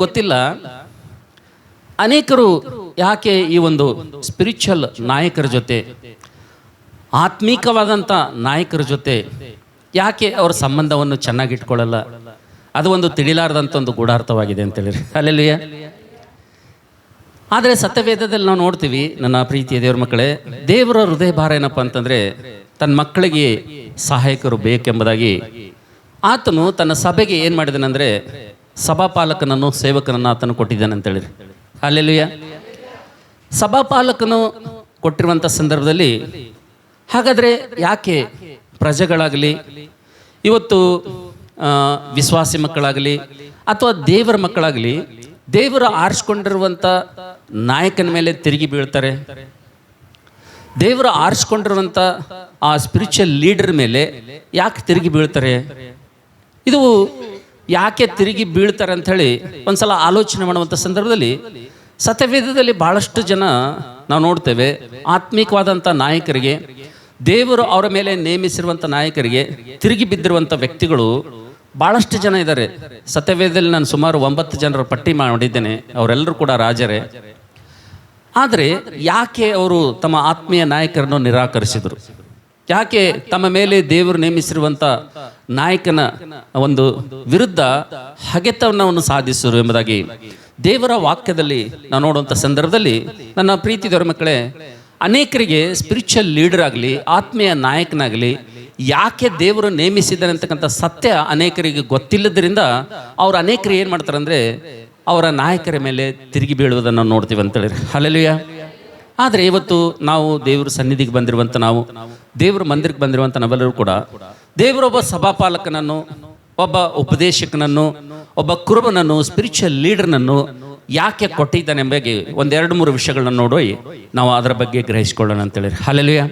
ಗೊತ್ತಿಲ್ಲ. ಅನೇಕರು ಯಾಕೆ ಈ ಒಂದು ಸ್ಪಿರಿಚುವಲ್ ನಾಯಕರ ಜೊತೆ, ಆತ್ಮೀಕವಾದಂಥ ನಾಯಕರ ಜೊತೆ ಯಾಕೆ ಅವರ ಸಂಬಂಧವನ್ನು ಚೆನ್ನಾಗಿಟ್ಕೊಳ್ಳಲ್ಲ? ಅದು ಒಂದು ತಿಳಿಲಾರ್ದಂಥ ಒಂದು ಗೂಢಾರ್ಥವಾಗಿದೆ ಅಂತೇಳಿ ಅಲ್ಲೆಲ್ಲೂಯ್ಯ. ಆದರೆ ಸತ್ಯವೇದದಲ್ಲಿ ನಾವು ನೋಡ್ತೀವಿ, ನನ್ನ ಪ್ರೀತಿಯ ದೇವ್ರ ಮಕ್ಕಳೇ, ದೇವರ ಹೃದಯ ಭಾರ ಏನಪ್ಪ ಅಂತಂದರೆ ತನ್ನ ಮಕ್ಕಳಿಗೆ ಸಹಾಯಕರು ಬೇಕೆಂಬುದಾಗಿ ಆತನು ತನ್ನ ಸಭೆಗೆ ಏನು ಮಾಡಿದನೆಂದರೆ ಸಭಾಪಾಲಕನನ್ನು, ಸೇವಕನನ್ನು ಆತನು ಕೊಟ್ಟಿದ್ದಾನೆ ಅಂತೇಳಿ ಅಲ್ಲೆಲ್ಲೂಯ್ಯ. ಸಭಾಪಾಲಕನು ಕೊಟ್ಟಿರುವಂಥ ಸಂದರ್ಭದಲ್ಲಿ ಹಾಗಾದರೆ ಯಾಕೆ ಪ್ರಜೆಗಳಾಗಲಿ, ಇವತ್ತು ವಿಶ್ವಾಸಿ ಮಕ್ಕಳಾಗಲಿ ಅಥವಾ ದೇವರ ಮಕ್ಕಳಾಗಲಿ ದೇವರು ಆರಿಸ್ಕೊಂಡಿರುವಂಥ ನಾಯಕನ ಮೇಲೆ ತಿರುಗಿ ಬೀಳ್ತಾರೆ? ದೇವರು ಆರಿಸ್ಕೊಂಡಿರುವಂಥ ಆ ಸ್ಪಿರಿಚುವಲ್ ಲೀಡರ್ ಮೇಲೆ ಯಾಕೆ ತಿರುಗಿ ಬೀಳ್ತಾರೆ? ಇದು ಯಾಕೆ ತಿರುಗಿ ಬೀಳ್ತಾರೆ ಅಂಥೇಳಿ ಒಂದ್ಸಲ ಆಲೋಚನೆ ಮಾಡುವಂಥ ಸಂದರ್ಭದಲ್ಲಿ ಸತ್ಯವೇದದಲ್ಲಿ ಭಾಳಷ್ಟು ಜನ ನಾವು ನೋಡ್ತೇವೆ, ಆತ್ಮಿಕವಾದಂಥ ನಾಯಕರಿಗೆ, ದೇವರು ಅವರ ಮೇಲೆ ನೇಮಿಸಿರುವಂಥ ನಾಯಕರಿಗೆ ತಿರುಗಿ ಬಿದ್ದಿರುವಂಥ ವ್ಯಕ್ತಿಗಳು ಭಾಳಷ್ಟು ಜನ ಇದ್ದಾರೆ. ಸತ್ಯವೇದದಲ್ಲಿ ನಾನು ಸುಮಾರು 9 ಜನರ ಪಟ್ಟಿ ಮಾಡಿದ್ದೇನೆ, ಅವರೆಲ್ಲರೂ ಕೂಡ ರಾಜರೇ. ಆದರೆ ಯಾಕೆ ಅವರು ತಮ್ಮ ಆತ್ಮೀಯ ನಾಯಕರನ್ನು ನಿರಾಕರಿಸಿದರು? ಯಾಕೆ ತಮ್ಮ ಮೇಲೆ ದೇವರು ನೇಮಿಸಿರುವಂಥ ನಾಯಕನ ಒಂದು ವಿರುದ್ಧ ಹಗೆತನವನ್ನು ಸಾಧಿಸಿದರು ಎಂಬುದಾಗಿ ದೇವರ ವಾಕ್ಯದಲ್ಲಿ ನಾವು ನೋಡುವಂಥ ಸಂದರ್ಭದಲ್ಲಿ ನನ್ನ ಪ್ರೀತಿದವರ ಮಕ್ಕಳೇ, ಅನೇಕರಿಗೆ ಸ್ಪಿರಿಚುವಲ್ ಲೀಡರ್ ಆಗಲಿ, ಆತ್ಮೀಯ ನಾಯಕನಾಗಲಿ ಯಾಕೆ ದೇವರು ನೇಮಿಸಿದ್ದಾನೆ ಅಂತಕ್ಕಂಥ ಸತ್ಯ ಅನೇಕರಿಗೆ ಗೊತ್ತಿಲ್ಲದ್ರಿಂದ ಅವರು ಅನೇಕರು ಏನು ಮಾಡ್ತಾರೆ ಅಂದರೆ ಅವರ ನಾಯಕರ ಮೇಲೆ ತಿರುಗಿ ಬೀಳುವುದನ್ನು ನೋಡ್ತೀವಿ ಅಂತೇಳಿ ಹಲ್ಲೆಲೂಯಾ. ಆದರೆ ಇವತ್ತು ನಾವು ದೇವ್ರ ಸನ್ನಿಧಿಗೆ ಬಂದಿರುವಂಥ, ನಾವು ದೇವ್ರ ಮಂದಿರಕ್ಕೆ ಬಂದಿರುವಂಥ ನಾವೆಲ್ಲರೂ ಕೂಡ ದೇವರೊಬ್ಬ ಸಭಾಪಾಲಕನನ್ನು, ಒಬ್ಬ ಉಪದೇಶಕನನ್ನು, ಒಬ್ಬ ಕುರುಬನನ್ನು, ಸ್ಪಿರಿಚುವಲ್ ಲೀಡರ್ನನ್ನು ಯಾಕೆ ಕೊಟ್ಟಿದ್ದಾನೆ ಎಂಬುದಾಗಿ 1-2-3 ವಿಷಯಗಳನ್ನ ನೋಡಿ ನಾವು ಅದರ ಬಗ್ಗೆ ಗ್ರಹಿಸಿಕೊಳ್ಳೋಣ ಅಂತೇಳಿ ಹಲ್ಲೆಲೂಯಾ.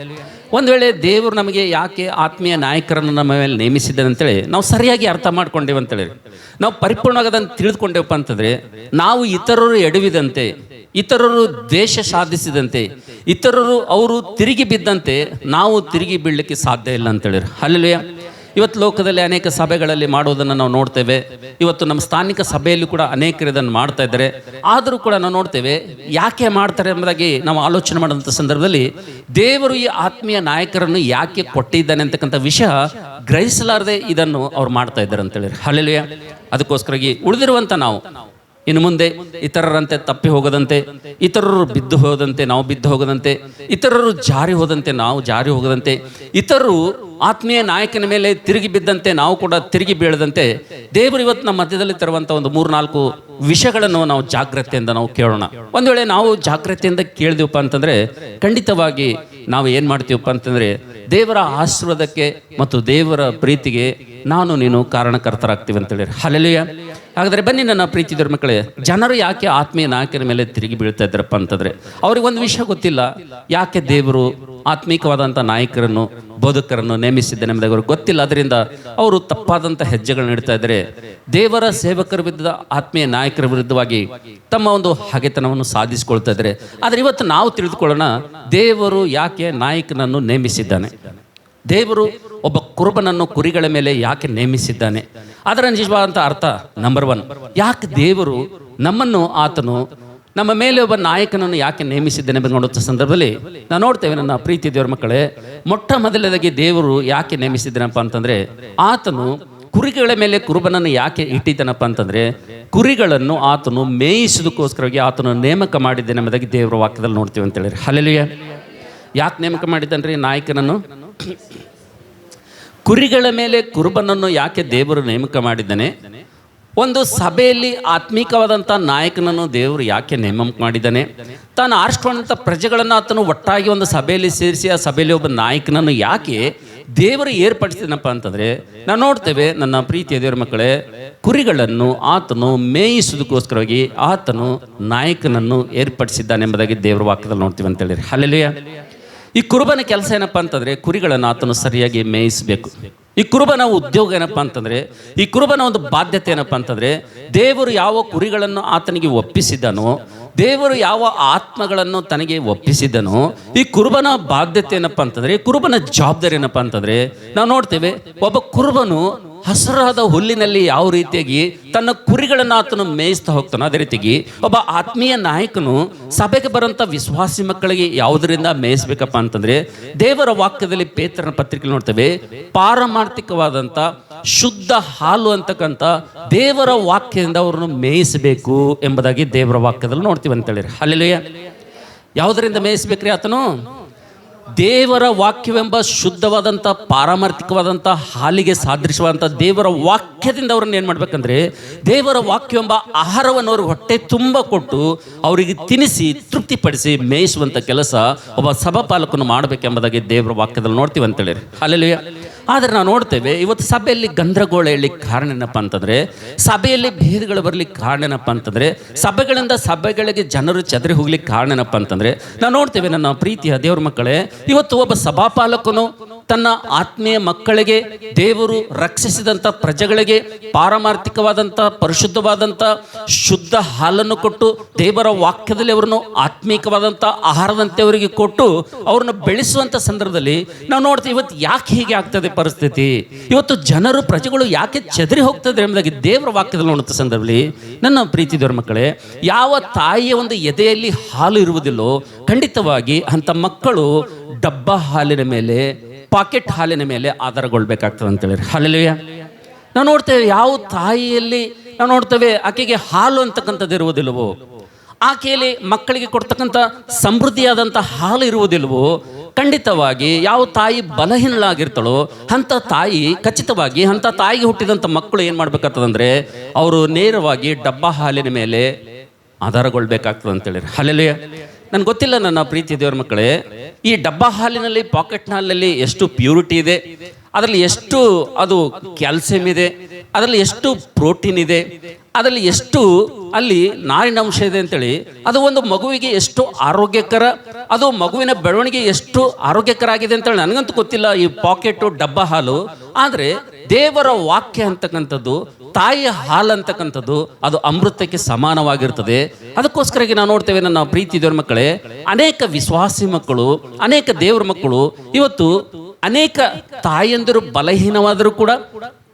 ಒಂದು ವೇಳೆ ದೇವರು ನಮಗೆ ಯಾಕೆ ಆತ್ಮೀಯ ನಾಯಕರನ್ನು ನಮ್ಮ ಮೇಲೆ ನೇಮಿಸಿದ್ದಾನೆ ಅಂತೇಳಿ ನಾವು ಸರಿಯಾಗಿ ಅರ್ಥ ಮಾಡ್ಕೊಂಡೇವೆ ಅಂತೇಳಿ, ನಾವು ಪರಿಪೂರ್ಣವಾಗಿ ಅದನ್ನು ತಿಳಿದುಕೊಂಡೇವಪ್ಪ ಅಂತಂದರೆ ನಾವು ಇತರರು ಎಡವಿದಂತೆ, ಇತರರು ದ್ವೇಷ ಸಾಧಿಸಿದಂತೆ, ಇತರರು ಅವರು ತಿರುಗಿ ಬಿದ್ದಂತೆ ನಾವು ತಿರುಗಿ ಬೀಳಲಿಕ್ಕೆ ಸಾಧ್ಯ ಇಲ್ಲ ಅಂತೇಳಿ ಹಲ್ಲೆಲೂಯಾ. ಇವತ್ತು ಲೋಕದಲ್ಲಿ ಅನೇಕ ಸಭೆಗಳಲ್ಲಿ ಮಾಡೋದನ್ನು ನಾವು ನೋಡ್ತೇವೆ. ಇವತ್ತು ನಮ್ಮ ಸ್ಥಾನಿಕ ಸಭೆಯಲ್ಲಿ ಕೂಡ ಅನೇಕರು ಇದನ್ನು ಮಾಡ್ತಾ ಇದ್ದಾರೆ. ಆದರೂ ಕೂಡ ನಾವು ನೋಡ್ತೇವೆ ಯಾಕೆ ಮಾಡ್ತಾರೆ ಎಂಬುದಾಗಿ ನಾವು ಆಲೋಚನೆ ಮಾಡುವಂಥ ಸಂದರ್ಭದಲ್ಲಿ ದೇವರು ಈ ಆತ್ಮೀಯ ನಾಯಕರನ್ನು ಯಾಕೆ ಕೊಟ್ಟಿದ್ದಾನೆ ಅಂತಕ್ಕಂಥ ವಿಷಯ ಗ್ರಹಿಸಲಾರದೆ ಇದನ್ನು ಅವ್ರು ಮಾಡ್ತಾ ಇದ್ದಾರೆ ಅಂತೇಳಿ ಹಲ್ಲೆಲೂಯಾ. ಅದಕ್ಕೋಸ್ಕರಾಗಿ ಉಳಿದಿರುವಂಥ ನಾವು ಇನ್ನು ಮುಂದೆ ಇತರರಂತೆ ತಪ್ಪಿ ಹೋಗದಂತೆ, ಇತರರು ಬಿದ್ದು ಹೋಗದಂತೆ ನಾವು ಬಿದ್ದು ಹೋಗದಂತೆ, ಇತರರು ಜಾರಿ ಹೋದಂತೆ ನಾವು ಜಾರಿ ಹೋಗದಂತೆ, ಇತರರು ಆತ್ಮೀಯ ನಾಯಕನ ಮೇಲೆ ತಿರುಗಿ ಬಿದ್ದಂತೆ ನಾವು ಕೂಡ ತಿರುಗಿ ಬೀಳದಂತೆ ದೇವರು ಇವತ್ತು ನಮ್ಮ ಮಧ್ಯದಲ್ಲಿ ತರುವಂಥ ಒಂದು 3-4 ವಿಷಯಗಳನ್ನು ನಾವು ಜಾಗ್ರತೆಯಿಂದ ನಾವು ಕೇಳೋಣ. ಒಂದು ವೇಳೆ ನಾವು ಜಾಗ್ರತೆಯಿಂದ ಕೇಳಿದೀವಪ್ಪ ಅಂತಂದರೆ ಖಂಡಿತವಾಗಿ ನಾವು ಏನು ಮಾಡ್ತೀವಪ್ಪ ಅಂತಂದರೆ ದೇವರ ಆಶೀರ್ವಾದಕ್ಕೆ ಮತ್ತು ದೇವರ ಪ್ರೀತಿಗೆ ನಾನು ನೀನು ಕಾರಣಕರ್ತರಾಗ್ತೀವಿ ಅಂತೇಳಿ ಹಲ್ಲೆಲೂಯಾ. ಹಾಗಾದರೆ ಬನ್ನಿ ನನ್ನ ಪ್ರೀತಿದವರ ಮಕ್ಕಳೇ, ಜನರು ಯಾಕೆ ಆತ್ಮೀಯ ನಾಯಕನ ಮೇಲೆ ತಿರುಗಿ ಬೀಳ್ತಾ ಇದ್ದಾರಪ್ಪ ಅಂತಂದರೆ ಅವ್ರಿಗೊಂದು ವಿಷಯ ಗೊತ್ತಿಲ್ಲ, ಯಾಕೆ ದೇವರು ಆತ್ಮೀಕವಾದಂಥ ನಾಯಕರನ್ನು, ಬೋಧಕರನ್ನು ನೇಮಿಸಿದ್ದಾನೆ ಎಂಬುದಾಗಿ ಅವ್ರಿಗೆ ಗೊತ್ತಿಲ್ಲ. ಅದರಿಂದ ಅವರು ತಪ್ಪಾದಂಥ ಹೆಜ್ಜೆಗಳನ್ನ ಇಡ್ತಾ ಇದ್ದಾರೆ. ದೇವರ ಸೇವಕರ ವಿರುದ್ಧ, ಆತ್ಮೀಯ ನಾಯಕರ ವಿರುದ್ಧವಾಗಿ ತಮ್ಮ ಒಂದು ಹಗೆತನವನ್ನು ಸಾಧಿಸಿಕೊಳ್ತಾ ಇದ್ದಾರೆ. ಆದರೆ ಇವತ್ತು ನಾವು ತಿಳಿದುಕೊಳ್ಳೋಣ, ದೇವರು ಯಾಕೆ ನಾಯಕನನ್ನು ನೇಮಿಸಿದ್ದಾನೆ, ದೇವರು ಒಬ್ಬ ಕುರುಬನನ್ನು ಕುರಿಗಳ ಮೇಲೆ ಯಾಕೆ ನೇಮಿಸಿದ್ದಾನೆ, ಅದರ ನಿಜವಾದಂಥ ಅರ್ಥ ನಂಬರ್ 1, ಯಾಕೆ ದೇವರು ನಮ್ಮನ್ನು, ಆತನು ನಮ್ಮ ಮೇಲೆ ಒಬ್ಬ ನಾಯಕನನ್ನು ಯಾಕೆ ನೇಮಿಸಿದ್ದಾನೆ ಎಂದು ನೋಡುವಂಥ ಸಂದರ್ಭದಲ್ಲಿ ನಾವು ನೋಡ್ತೇವೆ ನನ್ನ ಪ್ರೀತಿ ದೇವರ ಮಕ್ಕಳೇ, ಮೊಟ್ಟ ಮೊದಲದಾಗಿ ದೇವರು ಯಾಕೆ ನೇಮಿಸಿದ್ದಾನಪ್ಪ ಅಂತಂದರೆ ಆತನು ಕುರಿಗಳ ಮೇಲೆ ಕುರುಬನನ್ನು ಯಾಕೆ ಇಟ್ಟಿದ್ದಾನಪ್ಪ ಅಂತಂದರೆ ಕುರಿಗಳನ್ನು ಆತನು ಮೇಯಿಸೋದಕ್ಕೋಸ್ಕರವಾಗಿ ಆತನು ನೇಮಕ ಮಾಡಿದ್ದಾನೆ ಎಂಬುದಾಗಿ ದೇವರ ವಾಕ್ಯದಲ್ಲಿ ನೋಡ್ತೀವಿ ಅಂತೇಳಿ ಹಲ್ಲೆಲೂಯಾ. ಯಾಕೆ ನೇಮಕ ಮಾಡಿದ್ದಾನ್ರಿ ನಾಯಕನನ್ನು? ಕುರಿಗಳ ಮೇಲೆ ಕುರುಬನನ್ನು ಯಾಕೆ ದೇವರು ನೇಮಕ ಮಾಡಿದ್ದಾನೆ? ಒಂದು ಸಭೆಯಲ್ಲಿ ಆತ್ಮೀಕವಾದಂಥ ನಾಯಕನನ್ನು ದೇವರು ಯಾಕೆ ನೇಮಕ ಮಾಡಿದ್ದಾನೆ? ತಾನು ಆರಿಸ್ಕೊಂಡಂಥ ಪ್ರಜೆಗಳನ್ನು ಆತನು ಒಟ್ಟಾಗಿ ಒಂದು ಸಭೆಯಲ್ಲಿ ಸೇರಿಸಿ ಆ ಸಭೆಯಲ್ಲಿ ಒಬ್ಬ ನಾಯಕನನ್ನು ಯಾಕೆ ದೇವರು ಏರ್ಪಡಿಸಿದನಪ್ಪ ಅಂತಂದರೆ ನಾವು ನೋಡ್ತೇವೆ ನನ್ನ ಪ್ರೀತಿಯ ದೇವರ ಮಕ್ಕಳೇ, ಕುರಿಗಳನ್ನು ಆತನು ಮೇಯಿಸೋದಕ್ಕೋಸ್ಕರವಾಗಿ ಆತನು ನಾಯಕನನ್ನು ಏರ್ಪಡಿಸಿದ್ದಾನೆ ಎಂಬುದಾಗಿ ದೇವರ ವಾಕ್ಯದಲ್ಲಿ ನೋಡ್ತೀವಿ ಅಂತೇಳಿ ಹಲ್ಲೆಲೂಯಾ. ಈ ಕುರುಬನ ಕೆಲಸ ಏನಪ್ಪ ಅಂತಂದರೆ ಕುರಿಗಳನ್ನು ಆತನು ಸರಿಯಾಗಿ ಮೇಯಿಸಬೇಕು. ಈ ಕುರುಬನ ಉದ್ಯೋಗ ಏನಪ್ಪ ಅಂತಂದರೆ, ಈ ಕುರುಬನ ಒಂದು ಬಾಧ್ಯತೆ ಏನಪ್ಪ ಅಂತಂದರೆ ದೇವರು ಯಾವ ಕುರಿಗಳನ್ನು ಆತನಿಗೆ ಒಪ್ಪಿಸಿದನೋ, ದೇವರು ಯಾವ ಆತ್ಮಗಳನ್ನು ತನಗೆ ಒಪ್ಪಿಸಿದನೋ, ಈ ಕುರುಬನ ಬಾಧ್ಯತೆ ಏನಪ್ಪ ಅಂತಂದರೆ, ಕುರುಬನ ಜವಾಬ್ದಾರಿ ಏನಪ್ಪ ಅಂತಂದರೆ ನಾವು ನೋಡ್ತೇವೆ ಒಬ್ಬ ಕುರುಬನು ಹಸಿರಾದ ಹುಲ್ಲಿನಲ್ಲಿ ಯಾವ ರೀತಿಯಾಗಿ ತನ್ನ ಕುರಿಗಳನ್ನು ಆತನು ಮೇಯಿಸ್ತಾ ಹೋಗ್ತಾನೋ, ಅದೇ ರೀತಿಯಾಗಿ ಒಬ್ಬ ಆತ್ಮೀಯ ನಾಯಕನು ಸಭೆಗೆ ಬರೋಂಥ ವಿಶ್ವಾಸಿ ಮಕ್ಕಳಿಗೆ ಯಾವುದರಿಂದ ಮೇಯಿಸ್ಬೇಕಪ್ಪ ಅಂತಂದ್ರೆ, ದೇವರ ವಾಕ್ಯದಲ್ಲಿ ಪೇತ್ರನ ಪತ್ರಿಕೆ ನೋಡ್ತೇವೆ, ಪಾರಮಾರ್ಥಿಕವಾದಂಥ ಶುದ್ಧ ಹಾಲು ಅಂತಕ್ಕಂಥ ದೇವರ ವಾಕ್ಯದಿಂದ ಅವ್ರನ್ನು ಮೇಯಿಸಬೇಕು ಎಂಬುದಾಗಿ ದೇವರ ವಾಕ್ಯದಲ್ಲಿ ನೋಡ್ತೀವಿ ಅಂತೇಳಿ. ಹಲ್ಲೆಲೂಯಾ. ಯಾವುದರಿಂದ ಮೇಯಿಸ್ಬೇಕ್ರಿ ಆತನು? ದೇವರ ವಾಕ್ಯವೆಂಬ ಶುದ್ಧವಾದಂಥ ಪಾರಮಾರ್ಥಿಕವಾದಂಥ ಹಾಲಿಗೆ ಸಾದೃಶ್ಯವಾದಂಥ ದೇವರ ವಾಕ್ಯದಿಂದ ಅವ್ರನ್ನ ಏನು ಮಾಡ್ಬೇಕಂದ್ರೆ, ದೇವರ ವಾಕ್ಯವೆಂಬ ಆಹಾರವನ್ನು ಅವ್ರಿಗೆ ಹೊಟ್ಟೆ ತುಂಬ ಕೊಟ್ಟು ಅವರಿಗೆ ತಿನ್ನಿಸಿ ತೃಪ್ತಿಪಡಿಸಿ ಮೇಯಿಸುವಂಥ ಕೆಲಸ ಒಬ್ಬ ಸಭಾಪಾಲಕನು ಮಾಡಬೇಕೆಂಬುದಾಗಿ ದೇವರ ವಾಕ್ಯದಲ್ಲಿ ನೋಡ್ತೀವಿ ಅಂತೇಳಿ. ಅಲ್ಲೆಲ್ಲೂಯಾ. ಆದರೆ ನಾವು ನೋಡ್ತೇವೆ ಇವತ್ತು ಸಭೆಯಲ್ಲಿ ಗಂದರಗೋಳ ಹೇಳಲಿಕ್ಕೆ ಕಾರಣ ಏನಪ್ಪ ಅಂತಂದರೆ, ಸಭೆಯಲ್ಲಿ ಭೇದಗಳು ಬರಲಿಕ್ಕೆ ಕಾರಣ ಏನಪ್ಪ ಅಂತಂದರೆ, ಸಭೆಗಳಿಂದ ಸಭೆಗಳಿಗೆ ಜನರು ಚದರಿ ಹೋಗ್ಲಿಕ್ಕೆ ಕಾರಣ ಏನಪ್ಪ ಅಂತಂದರೆ, ನಾವು ನೋಡ್ತೇವೆ ನನ್ನ ಪ್ರೀತಿಯ ದೇವ್ರ ಮಕ್ಕಳೇ, ಇವತ್ತು ಒಬ್ಬ ಸಭಾಪಾಲಕನು ತನ್ನ ಆತ್ಮೀಯ ಮಕ್ಕಳಿಗೆ, ದೇವರು ರಕ್ಷಿಸಿದಂಥ ಪ್ರಜೆಗಳಿಗೆ ಪಾರಮಾರ್ಥಿಕವಾದಂಥ ಪರಿಶುದ್ಧವಾದಂಥ ಶುದ್ಧ ಹಾಲನ್ನು ಕೊಟ್ಟು ದೇವರ ವಾಕ್ಯದಲ್ಲಿ ಅವರನ್ನು ಆತ್ಮೀಕವಾದಂಥ ಆಹಾರದಂತೆ ಅವರಿಗೆ ಕೊಟ್ಟು ಅವ್ರನ್ನ ಬೆಳೆಸುವಂಥ ಸಂದರ್ಭದಲ್ಲಿ ನಾವು ನೋಡ್ತೀವಿ ಇವತ್ತು ಯಾಕೆ ಹೀಗೆ ಆಗ್ತದೆ ಪರಿಸ್ಥಿತಿ, ಇವತ್ತು ಜನರು ಪ್ರಜೆಗಳು ಯಾಕೆ ಚದರಿ ಹೋಗ್ತದೆ ಎಂಬುದಾಗಿ ದೇವರ ವಾಕ್ಯದಲ್ಲಿ ನೋಡುವಂಥ ಸಂದರ್ಭದಲ್ಲಿ ನನ್ನ ಪ್ರೀತಿ ದೇವರ ಮಕ್ಕಳೇ, ಯಾವ ತಾಯಿಯ ಒಂದು ಎದೆಯಲ್ಲಿ ಹಾಲು ಇರುವುದಿಲ್ಲೋ ಖಂಡಿತವಾಗಿ ಅಂಥ ಮಕ್ಕಳು ಡಬ್ಬ ಹಾಲಿನ ಮೇಲೆ, ಪಾಕೆಟ್ ಹಾಲಿನ ಮೇಲೆ ಆಧಾರಗೊಳ್ಬೇಕಾಗ್ತದೆ ಅಂತೇಳಿ. ಹಲ್ಲೆಲೂಯಾ. ನಾವು ನೋಡ್ತೇವೆ ಯಾವ ತಾಯಿಯಲ್ಲಿ ನಾವು ನೋಡ್ತೇವೆ ಆಕೆಗೆ ಹಾಲು ಅಂತಕ್ಕಂಥದ್ದು ಇರುವುದಿಲ್ಲವೋ, ಆಕೆಯಲ್ಲಿ ಮಕ್ಕಳಿಗೆ ಕೊಡ್ತಕ್ಕಂಥ ಸಮೃದ್ಧಿಯಾದಂಥ ಹಾಲು ಇರುವುದಿಲ್ಲವೋ, ಖಂಡಿತವಾಗಿ ಯಾವ ತಾಯಿ ಬಲಹೀನಳಾಗಿರ್ತಾಳೋ ಅಂಥ ತಾಯಿ ಖಚಿತವಾಗಿ ಅಂಥ ತಾಯಿಗೆ ಹುಟ್ಟಿದಂಥ ಮಕ್ಕಳು ಏನು ಮಾಡ್ಬೇಕಾಗ್ತದಂದ್ರೆ ಅವರು ನೇರವಾಗಿ ಡಬ್ಬ ಹಾಲಿನ ಮೇಲೆ ಆಧಾರಗೊಳ್ಬೇಕಾಗ್ತದೆ ಅಂತೇಳಿ. ಹಲ್ಲೆಲೂಯಾ. ನನಗೆ ಗೊತ್ತಿಲ್ಲ ನನ್ನ ಪ್ರೀತಿ ದೇವರ ಮಕ್ಕಳೇ, ಈ ಡಬ್ಬ ಹಾಲಿನಲ್ಲಿ, ಪಾಕೆಟ್ ಹಾಲಿನಲ್ಲಿ ಎಷ್ಟು ಪ್ಯೂರಿಟಿ ಇದೆ, ಅದರಲ್ಲಿ ಎಷ್ಟು ಅದು ಕ್ಯಾಲ್ಸಿಯಂ ಇದೆ, ಅದರಲ್ಲಿ ಎಷ್ಟು ಪ್ರೋಟೀನ್ ಇದೆ, ಅದರಲ್ಲಿ ಎಷ್ಟು ಅಲ್ಲಿ ನಾರಿನಾಂಶ ಇದೆ ಅಂತೇಳಿ, ಅದು ಒಂದು ಮಗುವಿಗೆ ಎಷ್ಟು ಆರೋಗ್ಯಕರ, ಅದು ಮಗುವಿನ ಬೆಳವಣಿಗೆ ಎಷ್ಟು ಆರೋಗ್ಯಕರ ಆಗಿದೆ ಅಂತೇಳಿ ನನಗಂತೂ ಗೊತ್ತಿಲ್ಲ ಈ ಪಾಕೆಟು ಡಬ್ಬ ಹಾಲು. ಆದರೆ ದೇವರ ವಾಕ್ಯ ಅಂತಕ್ಕಂಥದ್ದು, ತಾಯಿಯ ಹಾಲು ಅಂತಕ್ಕಂಥದ್ದು ಅದು ಅಮೃತಕ್ಕೆ ಸಮಾನವಾಗಿರ್ತದೆ. ಅದಕ್ಕೋಸ್ಕರ ನಾವು ನೋಡ್ತೇವೆ ನನ್ನ ಪ್ರೀತಿ ದೇವರ ಮಕ್ಕಳೇ, ಅನೇಕ ವಿಶ್ವಾಸಿ ಮಕ್ಕಳು, ಅನೇಕ ದೇವರ ಮಕ್ಕಳು ಇವತ್ತು ಅನೇಕ ತಾಯಿಯಂದಿರು ಬಲಹೀನವಾದರೂ ಕೂಡ